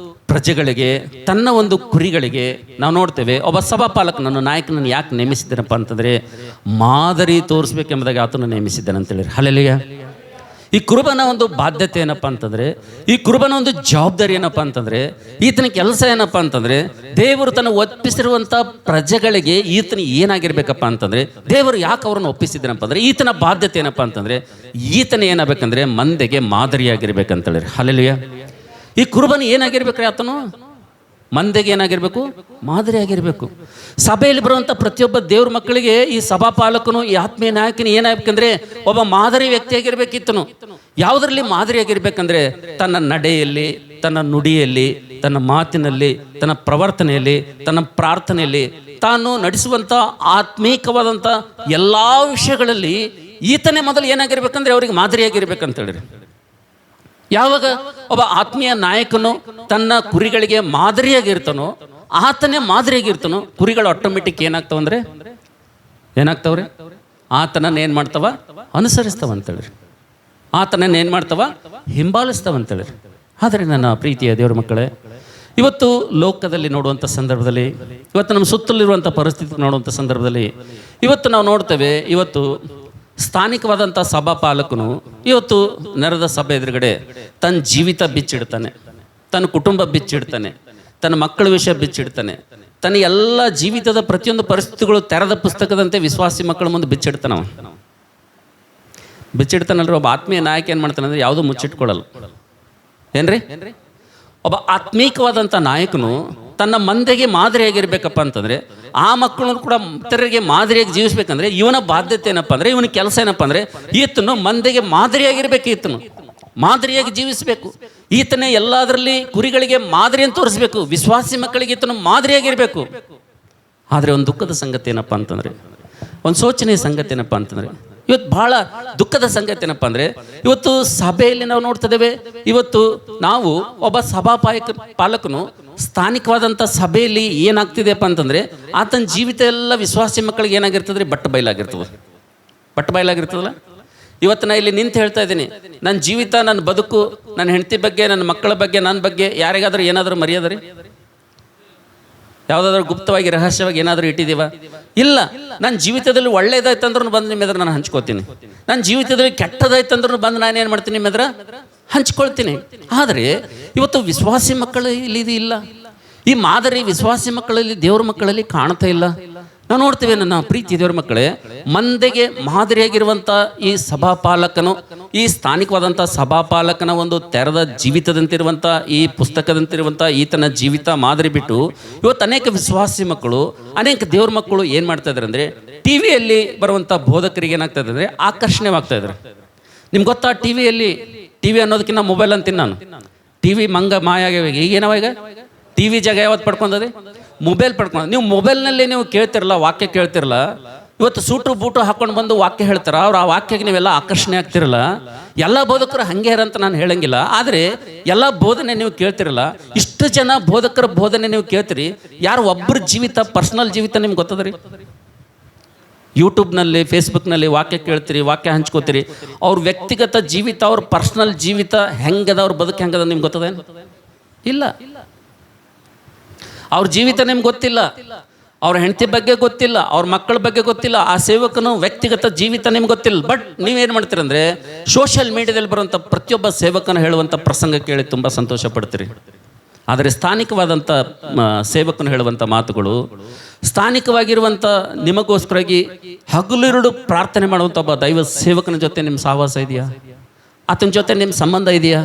ಪ್ರಜೆಗಳಿಗೆ, ತನ್ನ ಒಂದು ಕುರಿಗಳಿಗೆ ನಾವು ನೋಡ್ತೇವೆ ಒಬ್ಬ ಸಭಾಪಾಲಕನನ್ನು, ನಾಯಕನನ್ನು ಯಾಕೆ ನೇಮಿಸಿದ್ದಾನಪ್ಪ ಅಂತಂದರೆ ಮಾದರಿ ತೋರಿಸ್ಬೇಕೆಂಬುದಾಗಿ ಆತನು ನೇಮಿಸಿದ್ದಾನೆ ಅಂತೇಳಿ. ಹಲ್ಲೆಲೂಯಾ. ಈ ಕುರುಬನ ಒಂದು ಬಾಧ್ಯತೆ ಏನಪ್ಪ ಅಂತಂದರೆ, ಈ ಕುರುಬನ ಒಂದು ಜವಾಬ್ದಾರಿ ಏನಪ್ಪ ಅಂತಂದರೆ, ಈತನ ಕೆಲಸ ಏನಪ್ಪ ಅಂತಂದರೆ, ದೇವರು ತನ್ನ ಒಪ್ಪಿಸಿರುವಂಥ ಪ್ರಜೆಗಳಿಗೆ ಈತನ ಏನಾಗಿರ್ಬೇಕಪ್ಪ ಅಂತಂದರೆ, ದೇವರು ಯಾಕೆ ಅವರನ್ನು ಒಪ್ಪಿಸಿದ್ರಪ್ಪ ಅಂದರೆ ಈತನ ಬಾಧ್ಯತೆ ಏನಪ್ಪ ಅಂತಂದರೆ ಈತನ ಏನಾಗಬೇಕಂದ್ರೆ ಮಂದೆಗೆ ಮಾದರಿಯಾಗಿರ್ಬೇಕಂತೇಳಿ. ಹಲ್ಲೆಲೂಯಾ. ಈ ಕುರುಬನ ಏನಾಗಿರ್ಬೇಕ್ರಿ? ಆತನು ಮಂದೆಗೆ ಏನಾಗಿರ್ಬೇಕು? ಮಾದರಿಯಾಗಿರ್ಬೇಕು. ಸಭೆಯಲ್ಲಿ ಬರುವಂಥ ಪ್ರತಿಯೊಬ್ಬ ದೇವ್ರ ಮಕ್ಕಳಿಗೆ ಈ ಸಭಾಪಾಲಕನು, ಈ ಆತ್ಮೀಯ ನಾಯಕನು ಏನಾಗಬೇಕಂದ್ರೆ ಒಬ್ಬ ಮಾದರಿ ವ್ಯಕ್ತಿಯಾಗಿರ್ಬೇಕಿತ್ತನು. ಯಾವುದರಲ್ಲಿ ಮಾದರಿಯಾಗಿರ್ಬೇಕಂದ್ರೆ ತನ್ನ ನಡೆಯಲ್ಲಿ, ತನ್ನ ನುಡಿಯಲ್ಲಿ, ತನ್ನ ಮಾತಿನಲ್ಲಿ, ತನ್ನ ಪ್ರವರ್ತನೆಯಲ್ಲಿ, ತನ್ನ ಪ್ರಾರ್ಥನೆಯಲ್ಲಿ, ತಾನು ನಡೆಸುವಂಥ ಆತ್ಮೀಕವಾದಂಥ ಎಲ್ಲ ವಿಷಯಗಳಲ್ಲಿ ಈತನೇ ಮೊದಲು ಏನಾಗಿರ್ಬೇಕಂದ್ರೆ ಅವ್ರಿಗೆ ಮಾದರಿಯಾಗಿರ್ಬೇಕಂತೇಳಿ. ಯಾವಾಗ ಒಬ್ಬ ಆತ್ಮೀಯ ನಾಯಕನು ತನ್ನ ಕುರಿಗಳಿಗೆ ಮಾದರಿಯಾಗಿರ್ತಾನೋ, ಆತನೇ ಮಾದರಿಯಾಗಿರ್ತಾನೋ, ಕುರಿಗಳು ಆಟೋಮೆಟಿಕ್ ಏನಾಗ್ತಾವಂದ್ರೆ ಏನಾಗ್ತಾವ್ರಿ? ಆತನನ್ನು ಏನು ಮಾಡ್ತಾವ? ಅನುಸರಿಸ್ತಾವಂತೇಳಿ. ಆತನನ್ನು ಏನು ಮಾಡ್ತಾವ? ಹಿಂಬಾಲಿಸ್ತಾವಂತೇಳಿ. ಆದರೆ ನನ್ನ ಪ್ರೀತಿಯ ದೇವ್ರ ಮಕ್ಕಳೇ, ಇವತ್ತು ಲೋಕದಲ್ಲಿ ನೋಡುವಂಥ ಸಂದರ್ಭದಲ್ಲಿ, ಇವತ್ತು ನಮ್ಮ ಸುತ್ತಲಿರುವಂಥ ಪರಿಸ್ಥಿತಿ ನೋಡುವಂಥ ಸಂದರ್ಭದಲ್ಲಿ ಇವತ್ತು ನಾವು ನೋಡ್ತೇವೆ, ಇವತ್ತು ಸ್ಥಾನಿಕವಾದಂಥ ಸಭಾಪಾಲಕನು ಇವತ್ತು ನೆರೆದ ಸಭೆ ಎದುರುಗಡೆ ತನ್ನ ಜೀವಿತ ಬಿಚ್ಚಿಡ್ತಾನೆ, ತನ್ನ ಕುಟುಂಬ ಬಿಚ್ಚಿಡ್ತಾನೆ, ತನ್ನ ಮಕ್ಕಳ ವಿಷಯ ಬಿಚ್ಚಿಡ್ತಾನೆ, ತನ್ನ ಎಲ್ಲ ಜೀವಿತದ ಪ್ರತಿಯೊಂದು ಪರಿಸ್ಥಿತಿಗಳು ತೆರೆದ ಪುಸ್ತಕದಂತೆ ವಿಶ್ವಾಸಿ ಮಕ್ಕಳ ಮುಂದೆ ಬಿಚ್ಚಿಡ್ತಾನಲ್ರಿ. ಒಬ್ಬ ಆತ್ಮೀಯ ನಾಯಕ ಏನು ಮಾಡ್ತಾನೆ ಅಂದರೆ ಯಾವುದೂ ಮುಚ್ಚಿಟ್ಕೊಳ್ಳಲ್ಲ. ಏನ್ರಿ? ಒಬ್ಬ ಆತ್ಮೀಕವಾದಂಥ ನಾಯಕನು ತನ್ನ ಮಂದೆಗೆ ಮಾದರಿಯಾಗಿರ್ಬೇಕಪ್ಪ ಅಂತಂದರೆ, ಆ ಮಕ್ಕಳನ್ನು ಕೂಡ ಇತರರಿಗೆ ಮಾದರಿಯಾಗಿ ಜೀವಿಸ್ಬೇಕಂದ್ರೆ ಇವನ ಬಾಧ್ಯತೆ ಏನಪ್ಪ ಅಂದರೆ, ಇವನ ಕೆಲಸ ಏನಪ್ಪ ಅಂದರೆ ಈತನು ಮಂದೆಗೆ ಮಾದರಿಯಾಗಿರ್ಬೇಕು, ಈತನು ಮಾದರಿಯಾಗಿ ಜೀವಿಸಬೇಕು, ಈತನೇ ಎಲ್ಲದರಲ್ಲಿ ಕುರಿಗಳಿಗೆ ಮಾದರಿಯನ್ನು ತೋರಿಸ್ಬೇಕು, ವಿಶ್ವಾಸಿ ಮಕ್ಕಳಿಗೆ ಈತನು ಮಾದರಿಯಾಗಿರಬೇಕು. ಆದರೆ ಒಂದು ದುಃಖದ ಸಂಗತಿ ಏನಪ್ಪ ಅಂತಂದರೆ, ಒಂದು ಶೋಚನೀಯ ಸಂಗತಿ ಏನಪ್ಪ ಅಂತಂದರೆ, ಇವತ್ತು ಭಾಳ ದುಃಖದ ಸಂಗತಿ ಏನಪ್ಪ ಅಂದರೆ, ಇವತ್ತು ಸಭೆಯಲ್ಲಿ ನಾವು ನೋಡ್ತಿದ್ದೇವೆ, ಇವತ್ತು ನಾವು ಒಬ್ಬ ಪಾಲಕನು ಸ್ಥಾನಿಕವಾದಂಥ ಸಭೆಯಲ್ಲಿ ಏನಾಗ್ತಿದೆಯಪ್ಪ ಅಂತಂದರೆ ಆತನ ಜೀವಿತ ಎಲ್ಲ ವಿಶ್ವಾಸಿ ಮಕ್ಕಳಿಗೆ ಏನಾಗಿರ್ತದೆ? ಬಟ್ಟ ಬಯಲಾಗಿರ್ತದಲ್ಲ. ಇವತ್ತು ನಾನು ಇಲ್ಲಿ ನಿಂತು ಹೇಳ್ತಾ ಇದ್ದೀನಿ, ನನ್ನ ಜೀವಿತ, ನನ್ನ ಬದುಕು, ನನ್ನ ಹೆಂಡತಿ ಬಗ್ಗೆ, ನನ್ನ ಮಕ್ಕಳ ಬಗ್ಗೆ, ನನ್ನ ಬಗ್ಗೆ ಯಾರಿಗಾದ್ರೂ ಏನಾದರೂ ಮರ್ಯಾದರಿ? ಯಾವುದಾದ್ರೂ ಗುಪ್ತವಾಗಿ ರಹಸ್ಯವಾಗಿ ಏನಾದರೂ ಇಟ್ಟಿದ್ದೀವ? ಇಲ್ಲ. ನನ್ನ ಜೀವಿತದಲ್ಲಿ ಒಳ್ಳೇದಾಯ್ತಂದ್ರೂ ಬಂದು ನಿಮ್ಮ ಎದುರು ನಾನು ಹಂಚ್ಕೋತೀನಿ. ನನ್ನ ಜೀವಿತದಲ್ಲಿ ಕೆಟ್ಟದಾಯ್ತಂದ್ರೂ ಬಂದು ನಾನು ಏನು ಮಾಡ್ತೀನಿ, ನಿಮ್ಮ ಎದುರು ಹಂಚ್ಕೊಳ್ತೀನಿ. ಆದರೆ ಇವತ್ತು ವಿಶ್ವಾಸಿ ಮಕ್ಕಳಲ್ಲಿ ಇದು ಇಲ್ಲ. ಈ ಮಾದರಿ ವಿಶ್ವಾಸಿ ಮಕ್ಕಳಲ್ಲಿ, ದೇವ್ರ ಮಕ್ಕಳಲ್ಲಿ ಕಾಣ್ತಾ ಇಲ್ಲ. ನಾವು ನೋಡ್ತೇವೆ ನನ್ನ ಪ್ರೀತಿ ದೇವ್ರ ಮಕ್ಕಳೇ, ಮಂದೆಗೆ ಮಾದರಿಯಾಗಿರುವಂಥ ಈ ಸಭಾಪಾಲಕನು, ಈ ಸ್ಥಾನಿಕವಾದಂಥ ಸಭಾಪಾಲಕನ ಒಂದು ತೆರೆದ ಜೀವಿತದಂತಿರುವಂಥ ಈ ಪುಸ್ತಕದಂತಿರುವಂಥ ಈತನ ಜೀವಿತ ಮಾದರಿ ಬಿಟ್ಟು ಇವತ್ತು ಅನೇಕ ವಿಶ್ವಾಸಿ ಮಕ್ಕಳು, ಅನೇಕ ದೇವ್ರ ಮಕ್ಕಳು ಏನು ಮಾಡ್ತಾ ಇದ್ದಾರೆ ಅಂದರೆ, ಟಿ ವಿಯಲ್ಲಿ ಬರುವಂಥ ಬೋಧಕರಿಗೆ ಏನಾಗ್ತಾ ಇದೆ ಅಂದರೆ ಆಕರ್ಷಣೆವಾಗ್ತಾ ಇದ್ದಾರೆ. ನಿಮ್ಗೆ ಗೊತ್ತಾ, ಟಿ ವಿ ಅನ್ನೋದಕ್ಕಿಂತ ಮೊಬೈಲ್ ಅಂತೀನಿ ನಾನು. ಟಿ ವಿ ಮಂಗ ಮಾಯ ಆಗ್ಯಾವ. ಈಗೇನವ ಈಗ ಟಿ ವಿ ಜಾಗ ಯಾವತ್ತು ಪಡ್ಕೊಂಡದೆ? ಮೊಬೈಲ್ ಪಡ್ಕೊಂಡು. ನೀವು ಮೊಬೈಲ್ನಲ್ಲಿ ನೀವು ಕೇಳ್ತಿರಲ್ಲ, ವಾಕ್ಯ ಕೇಳ್ತಿರಲ್ಲ. ಇವತ್ತು ಸೂಟು ಬೂಟು ಹಾಕೊಂಡು ಬಂದು ವಾಕ್ಯ ಹೇಳ್ತಾರ, ಅವ್ರು ಆ ವಾಕ್ಯಕ್ಕೆ ನೀವೆಲ್ಲ ಆಕರ್ಷಣೆ ಆಗ್ತಿರಲ್ಲ. ಎಲ್ಲ ಬೋಧಕರು ಹಂಗೆ ಇರಂತ ನಾನು ಹೇಳಂಗಿಲ್ಲ, ಆದರೆ ಎಲ್ಲ ಬೋಧನೆ ನೀವು ಕೇಳ್ತಿರಲ್ಲ. ಇಷ್ಟು ಜನ ಬೋಧಕರ ಬೋಧನೆ ನೀವು ಕೇಳ್ತೀರಿ, ಯಾರು ಒಬ್ಬರ ಜೀವಿತ, ಪರ್ಸನಲ್ ಜೀವಿತ ನಿಮ್ಗೆ ಗೊತ್ತದ್ರಿ? ಯೂಟ್ಯೂಬ್ನಲ್ಲಿ, ಫೇಸ್ಬುಕ್ನಲ್ಲಿ ವಾಕ್ಯ ಕೇಳ್ತೀರಿ, ವಾಕ್ಯ ಹಂಚ್ಕೋತೀರಿ. ಅವ್ರ ವ್ಯಕ್ತಿಗತ ಜೀವಿತ, ಅವ್ರ ಪರ್ಸನಲ್ ಜೀವಿತ ಹೆಂಗದ, ಅವ್ರ ಬದುಕು ಹೆಂಗದ ನಿಮ್ಗೆ ಗೊತ್ತದ? ಇಲ್ಲ. ಅವ್ರ ಜೀವಿತ ನಿಮ್ಗೆ ಗೊತ್ತಿಲ್ಲ, ಅವ್ರ ಹೆಂಡತಿ ಬಗ್ಗೆ ಗೊತ್ತಿಲ್ಲ, ಅವ್ರ ಮಕ್ಕಳ ಬಗ್ಗೆ ಗೊತ್ತಿಲ್ಲ, ಆ ಸೇವಕನು ವ್ಯಕ್ತಿಗತ ಜೀವಿತ ನಿಮ್ಗೆ ಗೊತ್ತಿಲ್ಲ. ಬಟ್ ನೀವೇನು ಮಾಡ್ತೀರಂದರೆ, ಸೋಷಿಯಲ್ ಮೀಡಿಯಾದಲ್ಲಿ ಬರುವಂಥ ಪ್ರತಿಯೊಬ್ಬ ಸೇವಕನ ಹೇಳುವಂಥ ಪ್ರಸಂಗ ಕೇಳಿ ತುಂಬ ಸಂತೋಷ ಪಡ್ತೀರಿ. ಆದರೆ ಸ್ಥಾನಿಕವಾದಂಥ ಸೇವಕನು ಹೇಳುವಂಥ ಮಾತುಗಳು, ಸ್ಥಾನಿಕವಾಗಿರುವಂಥ ನಿಮಗೋಸ್ಕರಾಗಿ ಹಗಲಿರುಳು ಪ್ರಾರ್ಥನೆ ಮಾಡುವಂಥ ಒಬ್ಬ ದೈವ ಸೇವಕನ ಜೊತೆ ನಿಮ್ಮ ಸಹವಾಸ ಇದೆಯಾ? ಆತನ ಜೊತೆ ನಿಮ್ಮ ಸಂಬಂಧ ಇದೆಯಾ?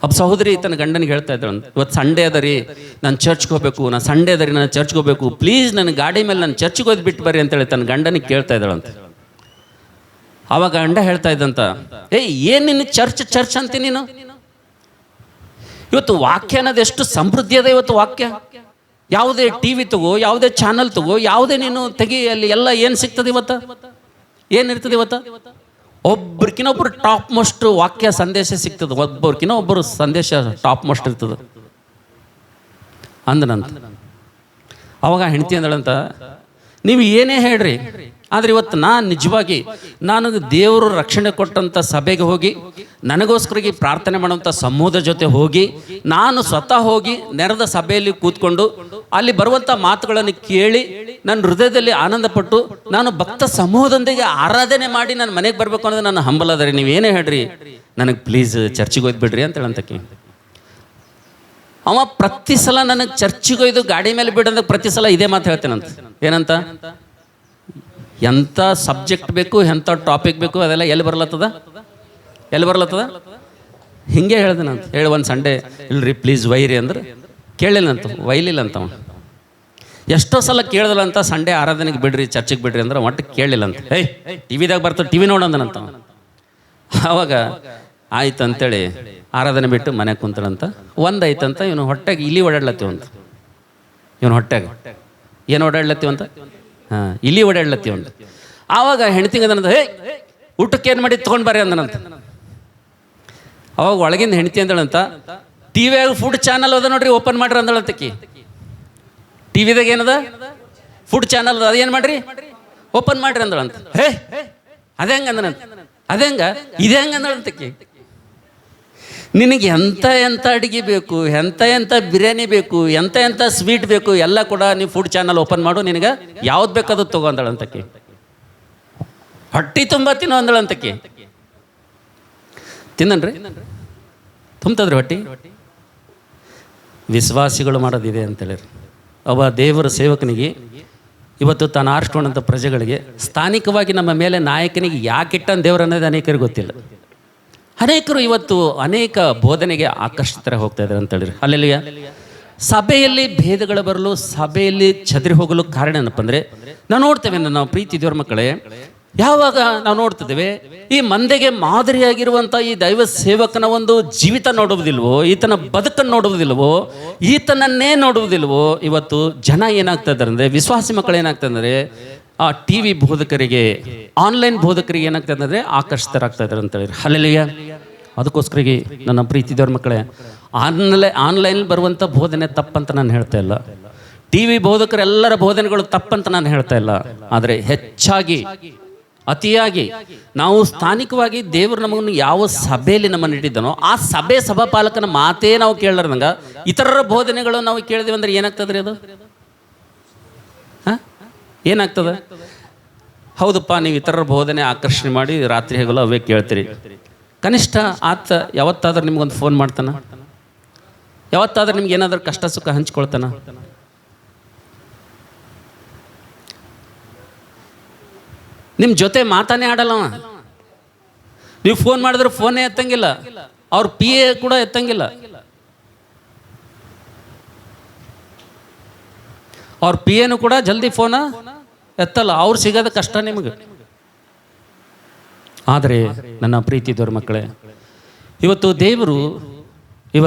ಒಬ್ಬ ಸಹೋದರಿ ತನ್ನ ಗಂಡನಿಗೆ ಹೇಳ್ತಾ ಇದ್ರು, ಇವತ್ತು ಸಂಡೇ ಅದ ರೀ, ನಾನು ಚರ್ಚ್ಗೆ ಹೋಗ್ಬೇಕು, ನಾನು ಸಂಡೇ ಅದ ರೀ, ನಾನು ಚರ್ಚ್ಗೆ ಹೋಗ್ಬೇಕು, ಪ್ಲೀಸ್ ನನ್ನ ಗಾಡಿ ಮೇಲೆ ನಾನು ಚರ್ಚ್ಗೆ ಹೋಗಿ ಬಿಟ್ಟು ಬರ್ರಿ ಅಂತೇಳಿ ತನ್ನ ಗಂಡನಿಗೆ ಕೇಳ್ತಾ ಇದ್ದಾಳಂತೆ. ಆವಾಗ ಗಂಡ ಹೇಳ್ತಾ ಇದ್ದಂತ, ಏನು ನಿನ್ನ ಚರ್ಚ್ ಅಂತೀನಿ ನೀನು? ಇವತ್ತು ವಾಕ್ಯ ಅನ್ನೋದು ಎಷ್ಟು ಸಮೃದ್ಧಿ ಅದ. ಇವತ್ತು ವಾಕ್ಯ ಯಾವುದೇ ಟಿ ವಿ ತಗೋ, ಯಾವುದೇ ಚಾನಲ್ ತಗೋ, ಯಾವುದೇ ನೀನು ತೆಗಿ, ಅಲ್ಲಿ ಎಲ್ಲ ಏನು ಸಿಗ್ತದೆ ಇವತ್ತು? ಏನಿರ್ತದೆ ಇವತ್ತು? ಒಬ್ರಿಗಿನ್ನೊಬ್ರು ಟಾಪ್ ಮೋಸ್ಟ್ ವಾಕ್ಯ ಸಂದೇಶ ಸಿಗ್ತದೆ, ಒಬ್ಬರಿಗಿನ್ನ ಒಬ್ಬರು ಸಂದೇಶ ಟಾಪ್ ಮೋಸ್ಟ್ ಇರ್ತದೆ ಅಂದನಂತ. ಅವಾಗ ಹೆಂಡತಿ ಅಂದಳಂತ, ನೀವು ಏನೇ ಹೇಳ್ರಿ, ಆದರೆ ಇವತ್ತು ನಿಜವಾಗಿ ನಾನು ದೇವರು ರಕ್ಷಣೆ ಕೊಟ್ಟಂಥ ಸಭೆಗೆ ಹೋಗಿ, ನನಗೋಸ್ಕರಾಗಿ ಪ್ರಾರ್ಥನೆ ಮಾಡುವಂಥ ಸಮೂಹದ ಜೊತೆ ಹೋಗಿ, ನಾನು ಸ್ವತಃ ಹೋಗಿ ನೆರೆದ ಸಭೆಯಲ್ಲಿ ಕೂತ್ಕೊಂಡು ಅಲ್ಲಿ ಬರುವಂಥ ಮಾತುಗಳನ್ನು ಕೇಳಿ ನನ್ನ ಹೃದಯದಲ್ಲಿ ಆನಂದಪಟ್ಟು ನಾನು ಭಕ್ತ ಸಮೂಹದೊಂದಿಗೆ ಆರಾಧನೆ ಮಾಡಿ ನಾನು ಮನೆಗೆ ಬರಬೇಕು ಅನ್ನೋದು ನನ್ನ ಹಂಬಲ ಅದ ರೀ. ನೀವೇನೇ ಹೇಳ್ರಿ, ನನಗೆ ಪ್ಲೀಸ್ ಚರ್ಚಿಗೆ ಹೋಗ್ಬಿಡ್ರಿ ಅಂತ ಹೇಳಂತಕ್ಕೆ. ಅವ ಪ್ರತಿ ಸಲ ನನಗೆ ಚರ್ಚಿಗೆ ಒಯ್ದು ಗಾಡಿ ಮೇಲೆ ಬಿಡಂದಾಗ ಪ್ರತಿ ಸಲ ಇದೇ ಮಾತು ಹೇಳ್ತೇನಂತ. ಏನಂತ? ಎಂಥ ಸಬ್ಜೆಕ್ಟ್ ಬೇಕು, ಎಂಥ ಟಾಪಿಕ್ ಬೇಕು, ಅದೆಲ್ಲ ಎಲ್ಲಿ ಬರ್ಲತ್ತದ ಹಿಂಗೆ ಹೇಳ್ದೇನಂತ. ಹೇಳಿ ಒಂದು ಸಂಡೇ ಇಲ್ರಿ ಪ್ಲೀಸ್ ಒಯ್ರಿ ಅಂದ್ರೆ ಕೇಳಿಲ್ಲಂತ, ಒಯ್ಲಿಲ್ಲ ಅಂತ. ಅವನು ಎಷ್ಟೋ ಸಲ ಕೇಳಿದಲ್ಲ ಅಂತ, ಸಂಡೇ ಆರಾಧನೆಗೆ ಬಿಡ್ರಿ, ಚರ್ಚಿಗೆ ಬಿಡ್ರಿ ಅಂದ್ರೆ ಒಟ್ಟು ಕೇಳಿಲ್ಲ ಅಂತ. ಟಿ ವಿದಾಗ ಬರ್ತದೆ, ಟಿ ವಿ ನೋಡಂದನಂತ. ಆವಾಗ ಆಯ್ತು ಅಂತೇಳಿ ಆರಾಧನೆ ಬಿಟ್ಟು ಮನೆಗೆ ಕುಂತಳಂತ. ಒಂದಾಯ್ತಂತ, ಇವನು ಹೊಟ್ಟೆಗೆ ಇಲಿ ಓಡಾಡ್ಲತ್ತೀವಂತ. ಇವನು ಹೊಟ್ಟೆಗೆ ಏನು ಓಡಾಡ್ಲತ್ತೀವಂತ? ಇಲಿ ಓಡಾಡ್ಲತ್ತೀವಂತ. ಆವಾಗ ಹೆಂಡ್ತಿಗಂದನಂತ, ಊಟಕ್ಕೆ ಏನು ಮಾಡಿ ತೊಗೊಂಡು ಬರ್ರಿ ಅಂದನಂತ. ಅವಾಗ ಒಳಗಿಂದ ಹೆಂಡತಿ ಅಂದಳಂತ, ಟಿ ವಿಯಾಗ ಫುಡ್ ಚಾನಲ್ ಅದ ನೋಡ್ರಿ, ಓಪನ್ ಮಾಡ್ರಿ ಅಂದಳಂತಕಿ. ಟಿ ವಿದಾಗ ಏನದ? ಫುಡ್ ಚಾನಲ್ ಅದ, ಅದೇನು ಮಾಡ್ರಿ, ಓಪನ್ ಮಾಡ್ರಿ ಅಂದಳಂತ. ಅದೇ ಹೆಂಗ ಅಂದನಂತ. ಅದೇ ಹೆಂಗ ಇದೇ ಹೆಂಗ ಅಂದಳಂತಕಿ. ನಿನಗೆ ಎಂಥ ಅಡುಗೆ ಬೇಕು, ಎಂಥ ಬಿರಿಯಾನಿ ಬೇಕು, ಎಂಥ ಸ್ವೀಟ್ ಬೇಕು, ಎಲ್ಲ ಕೂಡ ನೀವು ಫುಡ್ ಚಾನಲ್ ಓಪನ್ ಮಾಡು, ನಿನಗೆ ಯಾವ್ದು ಬೇಕಾದ ತಗೋ ಅಂದಳಂತಕಿ. ಹೊಟ್ಟಿ ತುಂಬ ತಿನ್ನೋ ಅಂದಳಂತಕಿ. ತಿನ್ನನ್ರಿ, ತುಂಬ್ತದ್ರಿ ಹೊಟ್ಟಿ. ವಿಶ್ವಾಸಿಗಳು ಮಾಡೋದಿದೆ ಅಂತೇಳಿರಿ. ಒಬ್ಬ ದೇವರ ಸೇವಕನಿಗೆ ಇವತ್ತು ತಾನು ಆರಿಸ್ಕೊಂಡಂಥ ಪ್ರಜೆಗಳಿಗೆ, ಸ್ಥಾನಿಕವಾಗಿ ನಮ್ಮ ಮೇಲೆ ನಾಯಕನಿಗೆ ಯಾಕಿಟ್ಟಂತ ದೇವರು ಅನ್ನೋದು ಅನೇಕರಿಗೆ ಗೊತ್ತಿಲ್ಲ. ಅನೇಕರು ಇವತ್ತು ಅನೇಕ ಬೋಧನೆಗೆ ಆಕರ್ಷಿತರ ಹೋಗ್ತಾ ಇದ್ದಾರೆ ಅಂತೇಳಿರಿ. ಅಲ್ಲೆಲ್ಲಿಯ ಸಭೆಯಲ್ಲಿ ಭೇದಗಳು ಬರಲು, ಸಭೆಯಲ್ಲಿ ಚದರಿ ಹೋಗಲು ಕಾರಣ ಏನಪ್ಪ ಅಂದರೆ, ನಾವು ನೋಡ್ತೇವೆ ನಾವು ಪ್ರೀತಿ ದೇವ್ರ ಮಕ್ಕಳೇ, ಯಾವಾಗ ನಾವು ನೋಡ್ತಿದ್ದೇವೆ ಈ ಮಂದೆಗೆ ಮಾದರಿಯಾಗಿರುವಂಥ ಈ ದೈವ ಸೇವಕನ ಒಂದು ಜೀವಿತ ನೋಡುವುದಿಲ್ವೋ, ಈತನ ಬದುಕನ್ನು ನೋಡುವುದಿಲ್ವೋ, ಈತನನ್ನೇ ನೋಡುವುದಿಲ್ವೋ, ಇವತ್ತು ಜನ ಏನಾಗ್ತಾ ಇದ್ದಾರೆ ಅಂದರೆ, ವಿಶ್ವಾಸಿ ಮಕ್ಕಳು ಏನಾಗ್ತಾ ಇದ್ದಾರೆ, ಆ ಟಿ ವಿ ಬೋಧಕರಿಗೆ, ಆನ್ಲೈನ್ ಬೋಧಕರಿಗೆ ಏನಾಗ್ತದೆ ಅಂದರೆ ಆಕರ್ಷಿತರಾಗ್ತಾ ಇದ್ದಾರೆ ಅಂತ ಹೇಳಿ. ಅಲ್ಲೆಲ್ಲಿಯ ಅದಕ್ಕೋಸ್ಕರಿಗೆ ನನ್ನ ಪ್ರೀತಿ ದೇವ್ರ ಮಕ್ಕಳೇ, ಆನ್ಲೈನ್ ಬರುವಂಥ ಬೋಧನೆ ತಪ್ಪಂತ ನಾನು ಹೇಳ್ತಾ ಇಲ್ಲ, ಟಿ ವಿ ಬೋಧಕರೆಲ್ಲರ ಬೋಧನೆಗಳು ತಪ್ಪಂತ ನಾನು ಹೇಳ್ತಾ ಇಲ್ಲ. ಆದರೆ ಹೆಚ್ಚಾಗಿ, ಅತಿಯಾಗಿ ನಾವು ಸ್ಥಾನಿಕವಾಗಿ ದೇವರು ನಮಗನ್ನು ಯಾವ ಸಭೆಯಲ್ಲಿ ನಮ್ಮನ್ನು ಇಟ್ಟಿದ್ದಾನೋ ಆ ಸಭಾಪಾಲಕನ ಮಾತೇ ನಾವು ಕೇಳಲಾರ್ದಂಗ ಇತರರ ಬೋಧನೆಗಳು ನಾವು ಕೇಳಿದ್ವಿ ಅಂದ್ರೆ ಏನಾಗ್ತದೆ ರೀ ಅದು? ಹಾಂ, ಏನಾಗ್ತದೆ? ಹೌದಪ್ಪ, ನೀವು ಇತರರ ಬೋಧನೆ ಆಕರ್ಷಣೆ ಮಾಡಿ ರಾತ್ರಿ ಹೇಗಲ್ಲ ಅವೇ ಕೇಳ್ತೀರಿ. ಕನಿಷ್ಠ ಆತ ಯಾವತ್ತಾದ್ರೂ ನಿಮ್ಗೊಂದು ಫೋನ್ ಮಾಡ್ತಾನ? ಯಾವತ್ತಾದ್ರೂ ನಿಮ್ಗೆ ಏನಾದ್ರೂ ಕಷ್ಟ ಸುಖ ಹಂಚ್ಕೊಳ್ತಾನ? ನಿಮ್ಮ ಜೊತೆ ಮಾತಾನೇ ಆಡಲ್ಲವ. ನೀವು ಫೋನ್ ಮಾಡಿದ್ರೆ ಫೋನೇ ಎತ್ತಂಗಿಲ್ಲ, ಅವ್ರ PA ಕೂಡ ಎತ್ತಂಗಿಲ್ಲ. ಅವ್ರ PAನು ಕೂಡ ಜಲ್ದಿ ಫೋನ ಎತ್ತಲ್ಲ, ಅವ್ರು ಸಿಗೋದು ಕಷ್ಟ ನಿಮಗೆ. ಆದರೆ ನನ್ನ ಪ್ರೀತಿ ದೇವ್ರ ಮಕ್ಕಳೇ, ಇವತ್ತು ದೇವರು